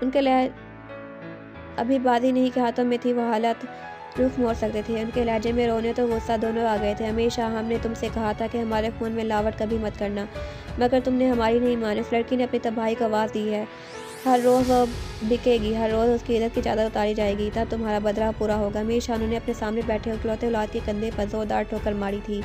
Speaker 2: उनके लिए अभी बाजी नहीं के हाथों में थी, वो हालत रुख मोड़ सकते थे। उनके लहजे में रोने तो गुस्सा दोनों आ गए थे। हमेशा हमने तुमसे कहा था कि हमारे खून में लावट कभी मत करना, मगर तुमने हमारी नहीं मानी। उस लड़की ने अपनी तबाही को आवाज़ दी है। हर रोज़ वो बिकेगी, हर रोज़ उसकी इज्जत की चादर उतारी जाएगी, तब तुम्हारा बदला पूरा होगा। मीर शाह ने अपने सामने बैठे इकलौते औलाद के कंधे पर जोरदार ठोकर मारी थी।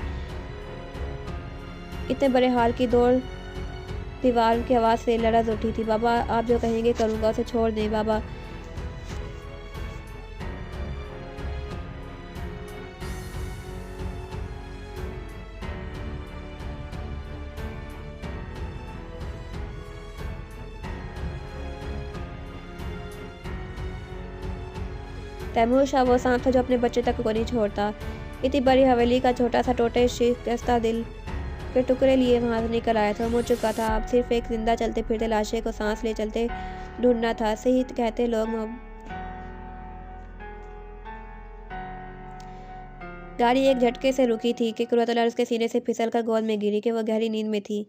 Speaker 2: इतने बड़े हाल की दीवार की आवाज़ से लरज़ उठी थी। बाबा आप जो कहेंगे करूँगा, उसे छोड़ दें बाबा। तैमूर शाह वो सांप था जो अपने बच्चे तक को नहीं छोड़ता। इतनी बड़ी हवेली का छोटा सा टोटे शिकस्ता दिल के टुकड़े लिए वहाँ से निकल आया था। मुड़ चुका था। अब सिर्फ एक जिंदा चलते फिरते लाशे को सांस ले चलते ढूंढना था। सही कहते लोग। गाड़ी एक झटके से रुकी थी कि कुर्रतुलैन उसके सीने से फिसल कर गोद में गिरी कि वह गहरी नींद में थी।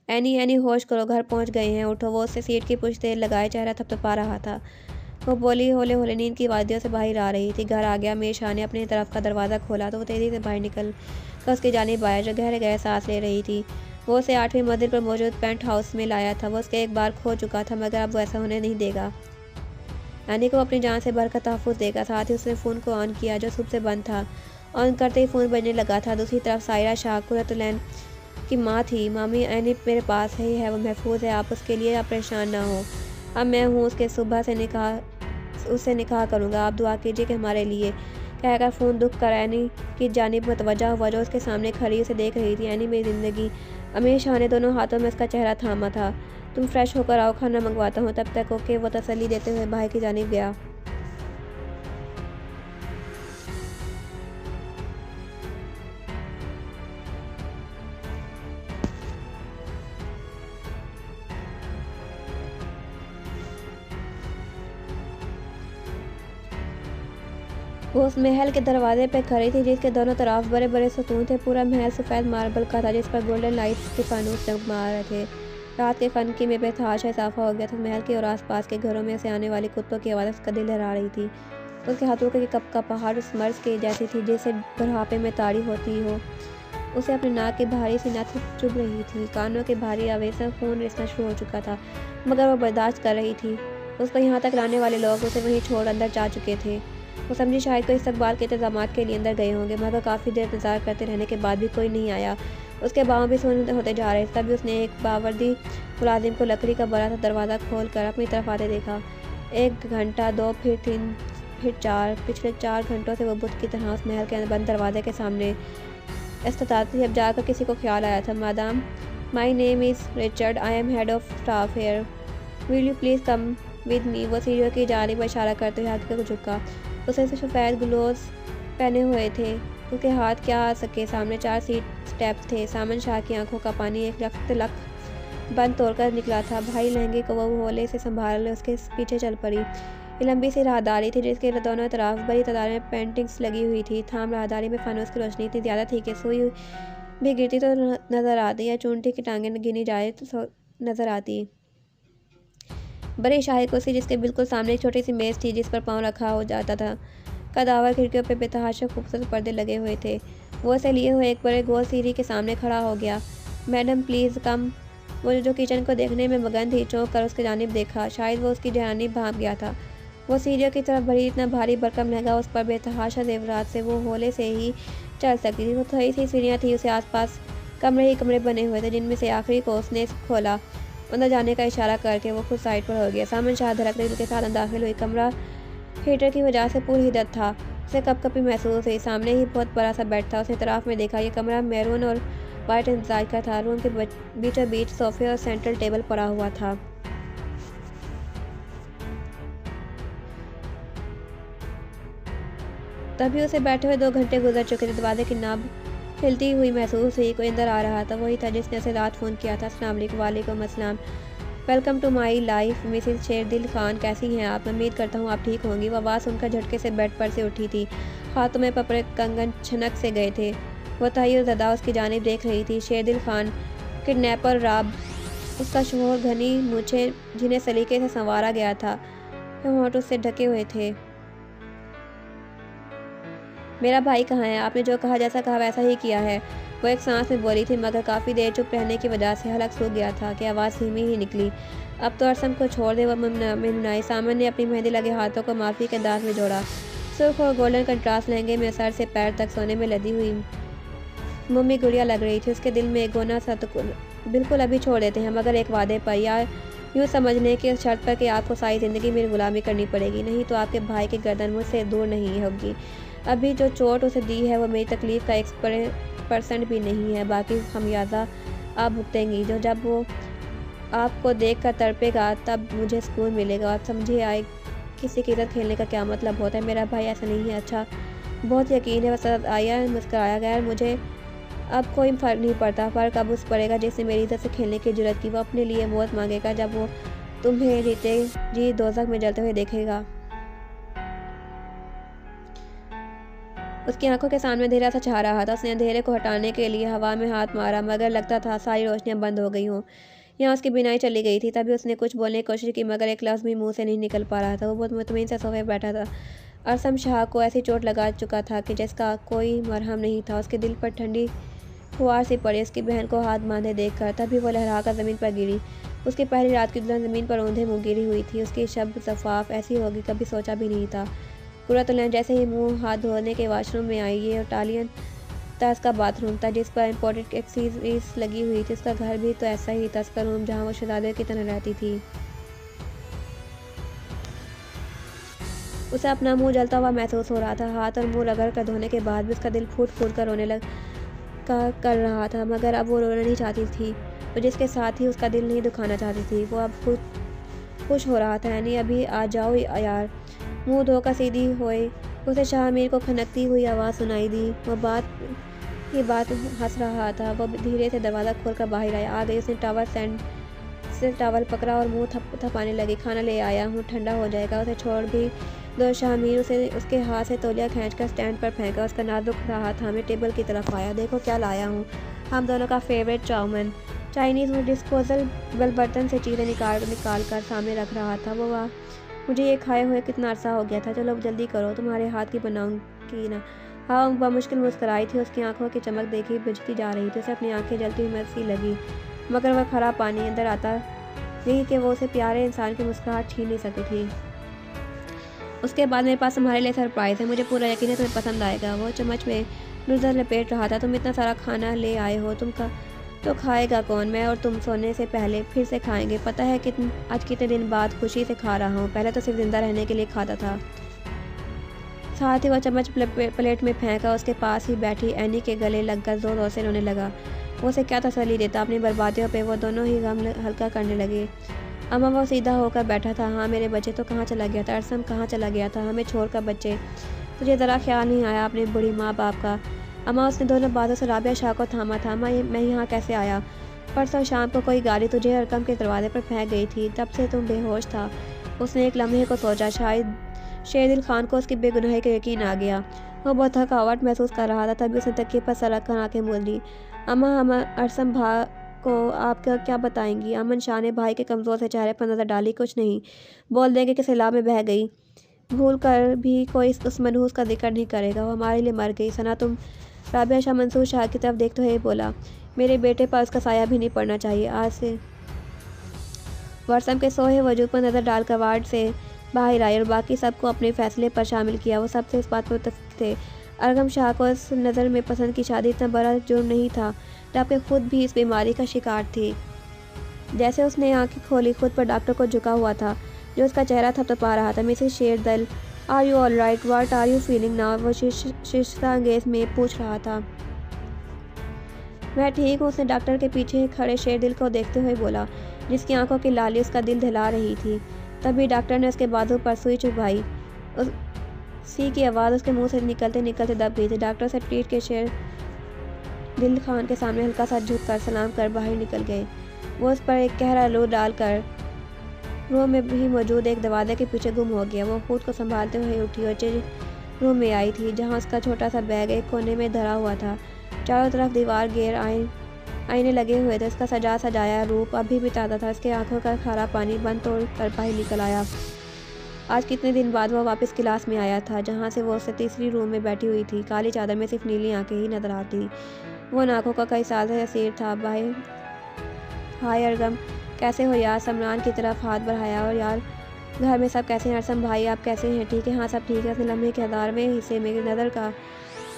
Speaker 2: एनी एनी होश करो, घर पहुंच गए हैं, उठो। वो उससे सीट की पुश्त तेल लगाए चेहरा थपथपा रहा था। वो बोली हौले हौले नींद की वादियों से बाहर आ रही थी। घर आ गया। मीर शाह ने अपनी तरफ का दरवाज़ा खोला तो वो तेज़ी से बाहर निकल कर उसकी जानिब आया जो गहरे गहरे सांस ले रही थी। वो उसे 8वीं मंजिल पर मौजूद पेंट हाउस में लाया था। वो उसके एक बार खो चुका था, मगर अब वो ऐसा होने नहीं देगा। एनी को अपनी जान से भरकर तहफ़्फ़ुज़ देगा। साथ ही उसने फ़ोन को ऑन किया जो सुबह से बंद था। ऑन करते ही फ़ोन बजने लगा था। दूसरी तरफ सायरा शाह कुर्रतुलैन की माँ थी। मामी एनी मेरे पास है, वो महफूज है, आप उसके लिए आप परेशान ना हो। अब मैं हूँ, उसके सुबह से उससे निकाह करूँगा, आप दुआ कीजिए कि हमारे लिए, कहकर फ़ोन दुख कर एनी की जानिब मुतवज्जा हुआ जो उसके सामने खड़ी उसे देख रही थी। एनी मेरी ज़िंदगी। अमीर शाह ने दोनों हाथों में उसका चेहरा थामा था। तुम फ्रेश होकर आओ, खाना मंगवाता हूँ तब तक। ओके, वो तसल्ली देते हुए भाई की जानिब गया। वो उस महल के दरवाजे पे खड़ी थी जिसके दोनों तरफ बड़े बड़े सतून थे। पूरा महल सफ़ेद मार्बल का था जिस पर गोल्डन लाइट्स के फानूस जगमगा रहे थे। रात के फन की में बेतहाशा इजाफा हो गया था। महल के और आसपास के घरों में से आने वाली कुत्तों की आवाज़ उसका दिल लहरा रही थी। उसके हाथों के कप का पहाड़ उस मर्ज के जैसी थी जैसे बुढ़ापे में ताड़ी होती हो। उसे अपने नाक की भारी सी नथ चुभ रही थी। कानों के भारी आवेश से खून रिसना शुरू हो चुका था, मगर वो बर्दाश्त कर रही थी। उसको यहाँ तक लाने वाले लोग उसे वहीं छोड़ अंदर जा चुके थे। वो समझी शायद कोई इस्तकबाल के इंतजाम के लिए अंदर गए होंगे, मगर काफ़ी देर इंतजार करते रहने के बाद भी कोई नहीं आया। उसके बाँव भी सुन्न होते जा रहे थे। तभी उसने एक बावर्दी मुलाजिम को लकड़ी का बड़ा सा दरवाज़ा खोल कर अपनी तरफ आते देखा। 1 घंटा, 2, फिर 3, फिर 4। पिछले 4 घंटों से वो बुत की तरह उस महल के बंद दरवाजे के सामने इस्तेताब थी। अब जाकर किसी को ख्याल आया था। Madam, my name is Richard, I am head of staff here, will you please come with me. वो सीढ़ियों की जानिब इशारा करते हुए आगे को झुका। उसे सफ़ेद ग्लोव्स पहने हुए थे। उसके हाथ क्या आ सके। सामने 4 स्टेप्स थे। सामन शाह की आंखों का पानी एक लख बंद तोड़कर निकला था। भाई लहंगे को वो होले से संभाल उसके पीछे चल पड़ी। ये लंबी सी राहदारी थी जिसके दोनों तरफ बड़ी तादाद में पेंटिंग्स लगी हुई थी। थाम राहदारी में फानूस की रोशनी इतनी ज़्यादा थी कि सुई भी गिरती तो नज़र आती या चूंटी की टांगें गिनी जाए तो नज़र आती। बड़ी शाही कुर्सी जिसके बिल्कुल सामने एक छोटी सी मेज़ थी जिस पर पाँव रखा हो जाता था। कदावर खिड़कियों पर बेतहाशा खूबसूरत पर्दे लगे हुए थे। वो से लिए हुए एक बड़े गोल सीढ़ी के सामने खड़ा हो गया। मैडम प्लीज़ कम। वो जो किचन को देखने में मगन थी चौंक कर उसकी जानिब देखा। शायद वो उसकी जानिब भाग गया था। वो सीढ़ियों की तरफ बढ़ी। इतना भारी भरकम लहंगा उस पर बेतहाशा जेवरात से वो होले से ही चल सकती थी। वो थोड़ी सी सीढ़ियाँ थी। उसे आसपास कमरे ही कमरे बने हुए थे जिनमें से आखिरी को उसने खोला। अंदर जाने का इशारा करके वो खुद साइड पर हो गया। सामन शाह धड़कते दिल के साथ दाखिल हुई। कमरा हीटर की वजह से पूरी हिदत था। उसे कपकपी महसूस हुई। सामने ही बहुत बड़ा सा बेड था। उसने तरफ में देखा। यह कमरा मैरून और वाइट इंतजाज का था। रूम के बीचों बीच सोफे और सेंट्रल टेबल पड़ा हुआ था। तभी उसे बैठे हुए 2 घंटे गुजर चुके थे। दरवाजे की नाब हिलती हुई महसूस हुई। कोई अंदर आ रहा था। वही था जिसने उसे रात फ़ोन किया था। अस्सलाम वालेकुम अस्सलाम। Welcome to my life Mrs Sherdil Khan, कैसी हैं आप? उम्मीद करता हूँ आप ठीक होंगी। वो आवाज़ सुनकर झटके से बेड पर से उठी थी। हाथों में पपड़े कंगन छनक से गए थे। वो तहय्युर ज़दा उसकी जानिब देख रही थी। शेरदिल खान किडनैपर राब, उसका शोहर, घनी मूछें जिन्हें सलीके से संवारा गया था, होंठ उससे ढके हुए थे। मेरा भाई कहाँ है? आपने जो कहा जैसा कहा वैसा ही किया है। वो एक सांस में बोली थी मगर काफ़ी देर चुप रहने की वजह से हलक सूख गया था कि आवाज़ धीमी ही निकली। अब तो अरसम को छोड़ दे। वह मिनमुनाई। सामन ने अपनी मेहंदी लगे हाथों को माफ़ी के अंदाज में जोड़ा। सुर्ख और गोल्डन कंट्रास्ट लहंगे में सर से पैर तक सोने में लदी हुई मम्मी गुड़िया लग रही थी। उसके दिल में एक गोना सा तो बिल्कुल अभी छोड़ देते हैं मगर एक वादे पर, या यूँ समझने के शर्त पर कि आपको सारी ज़िंदगी मेरी गुलामी करनी पड़ेगी, नहीं तो आपके भाई की गर्दन मुझसे दूर नहीं होगी। अभी जो चोट उसे दी है वो मेरी तकलीफ़ का 1% भी नहीं है। बाकी खमियाजा आप भुगतेंगी। जो जब वो आपको देख कर तड़पेगा तब मुझे सुकून मिलेगा। और समझे आए किसी की इज्जत खेलने का क्या मतलब होता है। मेरा भाई ऐसा नहीं है। अच्छा, बहुत यकीन है। वह आया मुस्कराया गया। मुझे अब कोई फ़र्क नहीं पड़ता। फ़र्क अब उस पड़ेगा जिसने मेरी इज्जत से खेलने की जरूरत की। वो अपने लिए मौत मांगेगा जब वो तुम्हें जीते जी दोज़ख में जलते हुए देखेगा। उसकी आंखों के सामने अंधेरा सा छा रहा था। उसने अंधेरे को हटाने के लिए हवा में हाथ मारा मगर लगता था सारी रोशनियां बंद हो गई हों। यहाँ उसकी बिनाई चली गई थी। तभी उसने कुछ बोलने की कोशिश की मगर एक लफ्ज़ भी मुंह से नहीं निकल पा रहा था। वो बहुत मुतमईन से सोफे पर बैठा था। अरसम शाह को ऐसी चोट लगा चुका था कि जिसका कोई मरहम नहीं था। उसके दिल पर ठंडी फुहार सी पड़ी उसकी बहन को हाथ बांधे देखकर। तभी वो लहरा कर ज़मीन पर गिरी। उसकी पहली रात की दुल्हन ज़मीन पर औंधे मुँह गिरी हुई थी। उसकी शब ज़फ़ाफ़ ऐसी होगी कभी सोचा भी नहीं था। कुर्रतुलैन जैसे ही मुंह हाथ धोने के वाशरूम में आई। ये इटालियन तर्ज का बाथरूम था जिस पर इम्पोर्टेड एक्सेसरीज लगी हुई थी। उसका घर भी तो ऐसा ही था, उसका रूम जहाँ वो शहजादे की तरह रहती थी। उसे अपना मुंह जलता हुआ महसूस हो रहा था। हाथ और मुंह रगड़ कर धोने के बाद भी उसका दिल फूट फूट कर रोने कर रहा था मगर अब वो रोना नहीं चाहती थी। तो जिसके साथ ही उसका दिल नहीं दुखाना चाहती थी। वो अब खुद खुश हो रहा था। यानी अभी आ जाओ यार। मुंह धोकर सीधी हुई। उसे शाहमीर को खनकती हुई आवाज़ सुनाई दी। वो बात हंस रहा था। वो धीरे से दरवाज़ा खोलकर बाहर आ गई। उसने टावल पकड़ा और मुंह थपाने लगी। खाना ले आया हूँ, ठंडा हो जाएगा। उसे छोड़ भी दो। शाहमीर उसके हाथ से तौलिया खींचकर स्टैंड पर फेंका। उसका नाजुक रहा था। हमें टेबल की तरफ आया। देखो क्या लाया हूँ, हम दोनों का फेवरेट चाउमीन। चाइनीज़ वो डिस्पोजल बर्तन से चीज़ें निकाल कर सामने रख रहा था। वो वाह, मुझे ये खाए हुए कितना अरसा हो गया था। चलो जल्दी करो, तुम्हारे हाथ की बनाऊंगी ना। हाँ, बमुश्किल मुस्कुराई थी। उसकी आंखों की चमक देखी बुझती जा रही थी। उसे अपनी आंखें जलती हुई सी लगी मगर वह खरा पानी अंदर आता नहीं कि वो उसे प्यारे इंसान की मुस्कुराहट छीन नहीं सकती थी। उसके बाद मेरे पास तुम्हारे लिए सरप्राइज़ है। मुझे पूरा यकीन है तुम्हें पसंद आएगा। वो चम्मच में नूडल्स लपेट रहा था। तुम इतना सारा खाना ले आए हो, तो खाएगा कौन? मैं और तुम सोने से पहले फिर से खाएंगे। पता है कि आज कितने दिन बाद खुशी से खा रहा हूँ। पहले तो सिर्फ ज़िंदा रहने के लिए खाता था। साथ ही वह चम्मच प्लेट में फेंका। उसके पास ही बैठी एनी के गले लगकर ज़ोर ज़ोर से रोने लगा। वो उसे क्या तसल्ली देता। अपनी बर्बादियों पे वो दोनों ही गम हल्का करने लगे। अम्मा वो सीधा होकर बैठा था। हाँ मेरे बच्चे, तो कहाँ चला गया था? अरसम कहाँ चला गया था हमें छोड़कर? बच्चे, तुझे ज़रा ख्याल नहीं आया अपने बूढ़ी माँ बाप का? अम्मा, उसने दोनों बातों से राबिया शाह को थामा था। अम्मा, मैं यहाँ कैसे आया? परसों शाम को कोई गाड़ी तुझे अरकम के दरवाजे पर फेंक गई थी, तब से तुम बेहोश था। उसने एक लम्हे को सोचा, शायद शेरदिल खान को उसकी बेगुनाही का यकीन आ गया। वो बहुत थकावट महसूस कर रहा था, तभी उसने तकिए पर सर रखकर आंखें मूंद ली। अम्मा, हम अरसम भा को आपका क्या बताएंगी? अमन शाह ने भाई के कमज़ोर से चेहरे पर नज़र डाली। कुछ नहीं, बोल देंगे कि सैलाब में बह गई। भूल कर भी कोई उस मनहूस का जिक्र नहीं करेगा, वो हमारे लिए मर गई। सना, तुम? राबिया शाह मंसूर शाह की तरफ देखते हुए बोला, मेरे बेटे पर उसका साया भी नहीं पड़ना चाहिए। आज से वर्षम के सोए वजूद पर नज़र डालकर वार्ड से बाहर आई और बाकी सबको अपने फैसले पर शामिल किया। वो सबसे इस बात पर मुत्तफिक थे, अरगम शाह को इस नज़र में पसंद की शादी इतना बड़ा जुर्म नहीं था, जबकि खुद भी इस बीमारी का शिकार थी। जैसे उसने आंखें खोली, खुद पर डॉक्टर को झुका हुआ था, जो उसका चेहरा थपथपा रहा था। Mrs Sherdil, are you all right? What are you feeling now? वो शिश्तांगेज में पूछ रहा था। मैं ठीक हूँ, उसने डॉक्टर के पीछे खड़े शेरदिल को देखते हुए बोला, जिसकी आंखों की लाली उसका दिल दहला रही थी। तभी डॉक्टर ने उसके बाजू पर सुई चुभाई। सी की आवाज़ उसके मुंह से निकलते निकलते दब गई थी। डॉक्टर से ट्रीट के शेर दिल खान के सामने हल्का सा झुक कर सलाम कर बाहर निकल गए। वो उस पर एक गहरा लो डालकर रूम में भी मौजूद एक दरवाजे के पीछे गुम हो गया। वो खुद को संभालते हुए उठी और रूम में आई थी, जहाँ उसका छोटा सा बैग एक कोने में धरा हुआ था। चारों तरफ दीवार घेर आईने लगे हुए थे। उसका सजा सजाया रूप अभी भी ताज़ा था। उसके आंखों का खारा पानी बंद तोड़ कर बाहर निकल आया। आज कितने दिन बाद वह वापस क्लास में आया था, जहाँ से वो उससे तीसरी रूम में बैठी हुई थी। काली चादर में सिर्फ नीली आंखें ही नजर आती। वो आंखों का कई साल से असीर था। भाई, हाय अरगम, कैसे हो यार? समरान की तरफ हाथ बढ़ाया। और यार, घर में सब कैसे हैं? अरसम भाई, आप कैसे हैं? ठीक है, हाँ सब ठीक है। उसने लम्हे के 10वें हिस्से में नज़र का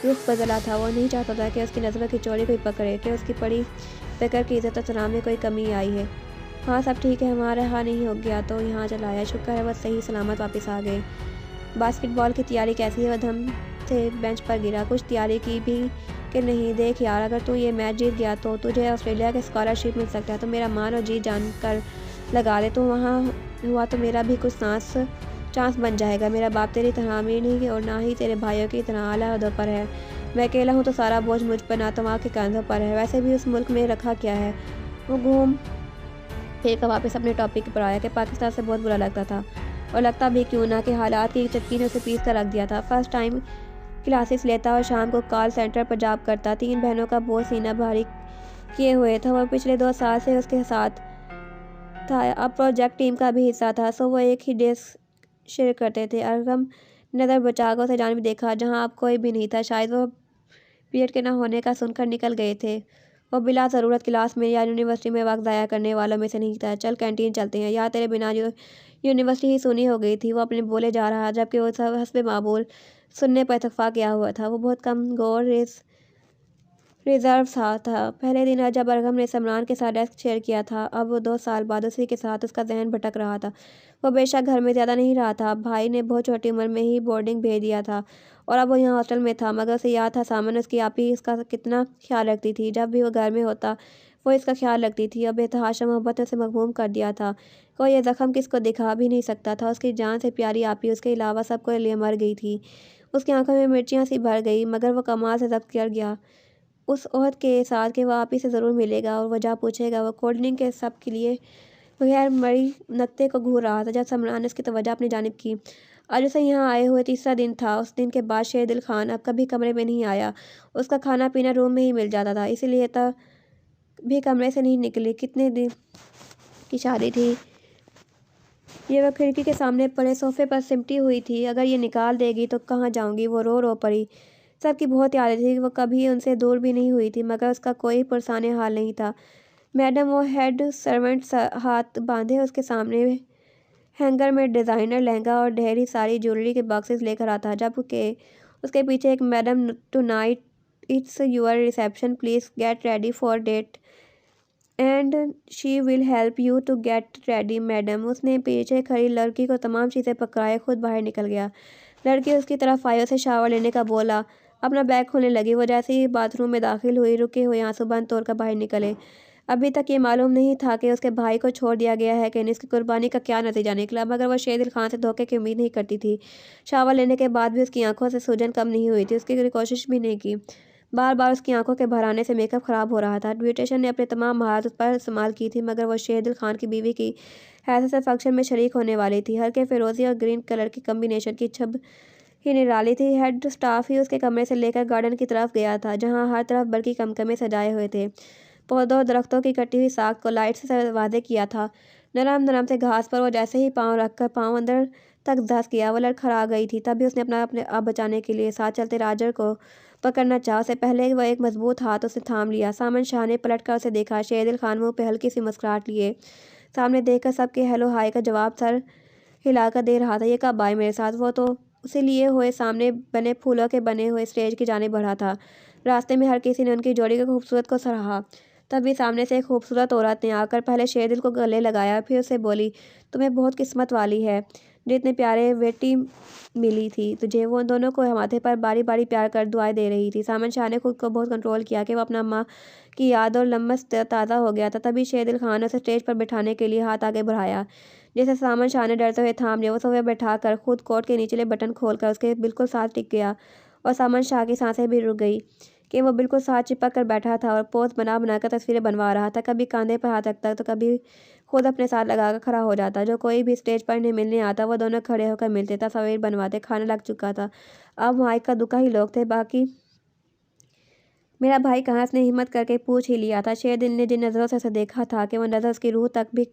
Speaker 2: रुख बदला था। वो नहीं चाहता था कि उसकी नज़रों की चोरी कोई पकड़े, कि उसकी पड़ी फिक्र की इज्जत और सलाम में कोई कमी आई है। हाँ सब ठीक है, हमारा यहाँ नहीं हो गया तो यहाँ चलाया। शुक्र है वह सही सलामत वापस आ गए। बास्केटबॉल की तैयारी कैसी है? वह धम से बेंच पर गिरा। कुछ तैयारी की भी कि नहीं? देख यार, अगर तू ये मैच जीत गया तो तुझे ऑस्ट्रेलिया की स्कॉलरशिप मिल सकता है। तो मेरा मान और जी जान कर लगा दे। तो वहाँ हुआ तो मेरा भी कुछ चांस बन जाएगा। मेरा बाप तेरी तरह अमीर नहीं और ना ही तेरे भाइयों की तरह आला अहदों पर है। मैं अकेला हूँ तो सारा बोझ मुझ पर, ना तो माँ के कंधों पर है। वैसे भी उस मुल्क में रखा क्या है? वो घूम फिर का वापस अपने टॉपिक पर आया कि पाकिस्तान से बहुत बुरा लगता था, और लगता भी क्यों ना कि हालात की चक्की ने उसे पीस कर रख दिया था। फर्स्ट टाइम क्लासेस लेता और शाम को कॉल सेंटर पर जॉब करता। 3 बहनों का बोझ सीना भारी किए हुए था। वह पिछले 2 साल से उसके साथ था। अब प्रोजेक्ट टीम का भी हिस्सा था, सो वो एक ही डेस्क शेयर करते थे। अरगम नज़र बचाकर उसे जाने में देखा, जहाँ अब कोई भी नहीं था। शायद वो पीरियड के न होने का सुनकर निकल गए थे। वो बिला ज़रूरत क्लास में या यूनिवर्सिटी में वक्त ज़ाया करने वालों में से नहीं था। चल कैंटीन चलते हैं, या तेरे बिना जो यूनिवर्सिटी ही सुनी हो गई थी। वो अपने बोले जा रहा, जबकि वो सब हस्बे मामूल सुनने पर इतफाक़ किया हुआ था। वो बहुत कम गौर रिजर्व था। पहले दिन जब अरगम ने समरान के साथ डेस्क शेयर किया था, अब वो 2 साल बाद उसी के साथ उसका जहन भटक रहा था। वो बेशक घर में ज़्यादा नहीं रहा था, भाई ने बहुत छोटी उम्र में ही बोर्डिंग भेज दिया था और अब वो यहाँ हॉस्टल में था। मगर उसे याद था सामन उसकी आप ही इसका कितना ख्याल रखती थी। जब भी वो घर में होता वो इसका ख्याल रखती थी। अब बेतहाशा मोहब्बत ने उसे मगमूम कर दिया था। कोई ये ज़ख्म किसको दिखा भी नहीं सकता था। उसकी जान से प्यारी आपी उसके अलावा सबको लिए मर गई थी। उसकी आंखों में मिर्चियाँ सी भर गई, मगर वो कमाल से जब्त कर गया उस ओहद के साथ कि वह आप ही से ज़रूर मिलेगा और वजह पूछेगा। वो कोल्ड ड्रिंक के सब के लिए बगैर मरी नक्ते को घूर रहा था, जब समरान ने उसकी तवज्जो अपनी जानिब की। आज उसे यहाँ आए हुए तीसरा दिन था। उस दिन के बाद शेरदिल खान अब कभी कमरे में नहीं आया। उसका खाना पीना रूम में ही मिल जाता था, इसलिए तब भी कमरे से नहीं निकली। कितने दिन की शादी थी ये? वह खिड़की के सामने पड़े सोफे पर सिमटी हुई थी। अगर ये निकाल देगी तो कहाँ जाऊँगी? वो रो पड़ी। सबकी बहुत यादें थी। वो कभी उनसे दूर भी नहीं हुई थी, मगर उसका कोई पुरसाने हाल नहीं था। मैडम, वो हेड सर्वेंट हाथ बांधे उसके सामने हैंगर में डिज़ाइनर लहंगा और ढेरी सारी ज्वेलरी के बॉक्सेस लेकर आता, जबकि उसके पीछे एक madam, tonight it's your reception, please get ready for date and she will help you to get ready. Madam, उसने पीछे खड़ी लड़की को तमाम चीज़ें पकड़ाए खुद बाहर निकल गया। लड़की उसकी तरफ आई, उसे शावर लेने का बोला, अपना बैग खोलने लगी। वो जैसे ही बाथरूम में दाखिल हुई, रुके हुए आंसू बंद तोड़कर बाहर निकले। अभी तक ये मालूम नहीं था कि उसके भाई को छोड़ दिया गया है कि नहीं, इसकी कुर्बानी का क्या नतीजा निकला, मगर वह शेरदिल खान से धोखे की उम्मीद नहीं करती थी। शावर लेने के बाद भी उसकी आंखों से सूजन कम नहीं हुई थी। उसकी कोई कोशिश भी नहीं की। बार बार उसकी आंखों के भर आने से मेकअप खराब हो रहा था। ब्यूटिशियन ने अपनी तमाम महारत उस पर इस्तेमाल की थी, मगर वो शेरदिल खान की बीवी की हैसियत से फंक्शन में शरीक होने वाली थी। हल्के फिरोजी और ग्रीन कलर की कम्बिनेशन की छब ही निराली थी। हेड स्टाफ ही उसके कमरे से लेकर गार्डन की तरफ गया था, जहाँ हर तरफ बल्कि कमकमे सजाए हुए थे। पौधों और दरख्तों की कटी हुई साख को लाइट से वादे किया था। नरम नरम से घास पर वो जैसे ही पाँव रखकर पाँव अंदर तक धंस गया, वो लड़खड़ा गई थी। तभी उसने अपने आप बचाने के लिए साथ चलते राजर को पकड़ना चाहा। उससे पहले वह एक मजबूत हाथ उसे थाम लिया। सामन शाह ने पलटकर उसे देखा। शेरदिल खान मुंह पे हल्की सी मुस्कुराहट लिए सामने देखकर सबके हेलो हाय का जवाब सर हिलाकर दे रहा था। ये कब आए मेरे साथ? वो तो उसे लिए हुए सामने बने फूलों के बने हुए स्टेज की जाने बढ़ा था। रास्ते में हर किसी ने उनकी जोड़ी की खूबसूरत को सराहा। तभी सामने से एक खूबसूरत औरत ने आकर पहले शेरदिल को गले लगाया, फिर उसे बोली, तुम्हें बहुत किस्मत वाली है जो इतने प्यारे बेटी मिली थी तुझे। वो उन दोनों को माथे पर बारी बारी प्यार कर दुआएं दे रही थी। सामन शाह ने खुद को बहुत कंट्रोल किया कि वो अपना अम्मा की याद और लम्बस ताज़ा हो गया था। तभी शेरदिल खान ने उसे स्टेज पर बिठाने के लिए हाथ आगे बढ़ाया, जिसे सामन शाह ने डरते हुए थाम लिया। वो सोफे बैठा कर खुद कोट के निचले बटन खोलकर उसके बिल्कुल साथ टिक गया, और सामन शाह की सांसें भी रुक गई कि वो बिल्कुल साथ चिपक कर बैठा था और पोज बना बनाकर तस्वीरें बनवा रहा था। कभी कंधे पर हाथ रखता तो कभी खुद अपने साथ लगाकर खड़ा हो जाता। जो कोई भी स्टेज पर इन्हें मिलने आता, वो दोनों खड़े होकर मिलते, तस्वीर बनवाते। खाना लग चुका था, अब वहाँ इक्का दुक्का ही लोग थे बाकी। मेरा भाई कहाँ? उसने हिम्मत करके पूछ ही लिया था। शेरदिल ने जिन नज़रों से उसे देखा था कि वह नज़र उसकी रूह तक भी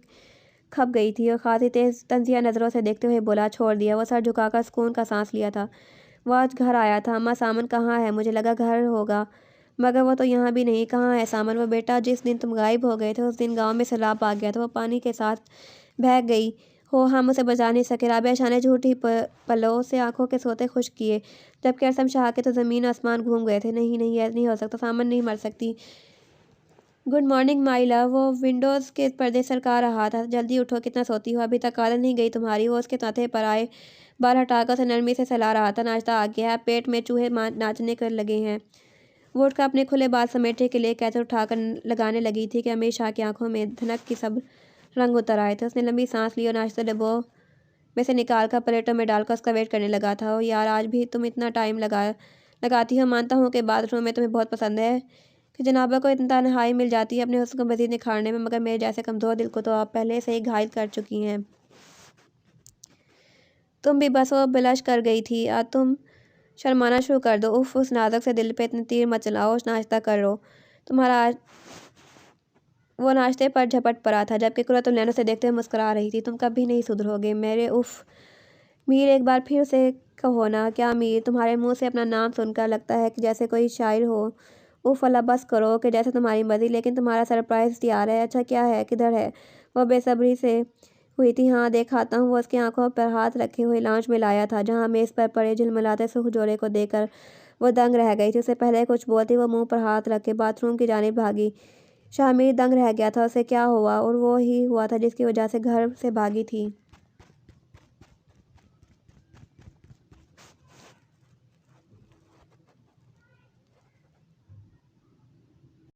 Speaker 2: खप गई थी, और खासी तेज तंजिया नज़रों से देखते हुए बोला, छोड़ दिया। वो सर झुकाकर सुकून का सांस लिया था। वो आज घर आया था। अम्मा, सामन कहाँ है? मुझे लगा घर होगा, मगर वो तो यहाँ भी नहीं। कहाँ है सामन? वो बेटा जिस दिन तुम गायब हो गए थे, उस दिन गांव में सैलाब आ गया था। वो पानी के साथ बह गई हो, हम उसे बचा नहीं सके। राबिया शाह ने झूठी पलों से आंखों के सोते खुश किए, जबकि असम शाह के तो ज़मीन आसमान घूम गए थे। नहीं नहीं, ऐसा नहीं हो सकता, सामन नहीं मर सकती। Good morning my love. वो विंडोज़ के पर्दे सरका रहा था। जल्दी उठो, कितना सोती हो? अभी तक कादल नहीं गई तुम्हारी? वो उसके माथे पर आए बाल हटाकर उसे नरमी से सहला रहा था। नाश्ता आ गया है, पेट में चूहे नाचने कर लगे हैं। वो उठकर अपने खुले बाल समेटने के लिए कैसे उठाकर लगाने लगी थी कि अमीर शाह की आंखों में धनक की सब रंग उतर आए थे। उसने लंबी सांस ली और नाश्ता डब्बों में से निकाल कर प्लेटों में डालकर उसका वेट करने लगा था। ओ यार, आज भी तुम इतना टाइम लगाती हो। मानता हूँ कि बाथरूम में तुम्हें बहुत पसंद है कि जनाबा को इतना तन्हाई मिल जाती है अपने हुस्न को मज़ीद निखारने में, मगर मेरे जैसे कमज़ोर दिल को तो आप पहले से ही घायल कर चुकी हैं। तुम भी बस वो बिलश कर गई थी, आज तुम शर्माना शुरू कर दो। उफ, उस नाजुक से दिल पे इतने तीर मत चलाओ, नाश्ता करो तुम्हारा। वो नाश्ते पर झपट पड़ा था, जबकि कुर्रतुल उसे देखते हुए मुस्कुरा रही थी। तुम कभी नहीं सुधरोगे मेरे। उफ मीर, एक बार फिर से कहो ना। क्या मीर? तुम्हारे मुंह से अपना नाम सुनकर लगता है कि जैसे कोई शायर हो। उफ अल्लाह, बस करो कि जैसे तुम्हारी मर्जी, लेकिन तुम्हारा सरप्राइज़ तैयार है। अच्छा, क्या है? किधर है? वह बेसब्री से हुई थी। हाँ, दिखाता हूँ। वो उसकी आंखों पर हाथ रखे हुए लाउंज में लाया था, जहाँ मेज़ पर पड़े झिलमिलाते सुख जोड़े को देखकर वो दंग रह गई थी। उससे पहले कुछ बोलती वो मुंह पर हाथ रख के बाथरूम की जानिब भागी। शामिर दंग रह गया था। उसे क्या हुआ? और वो ही हुआ था जिसकी वजह से घर से भागी थी।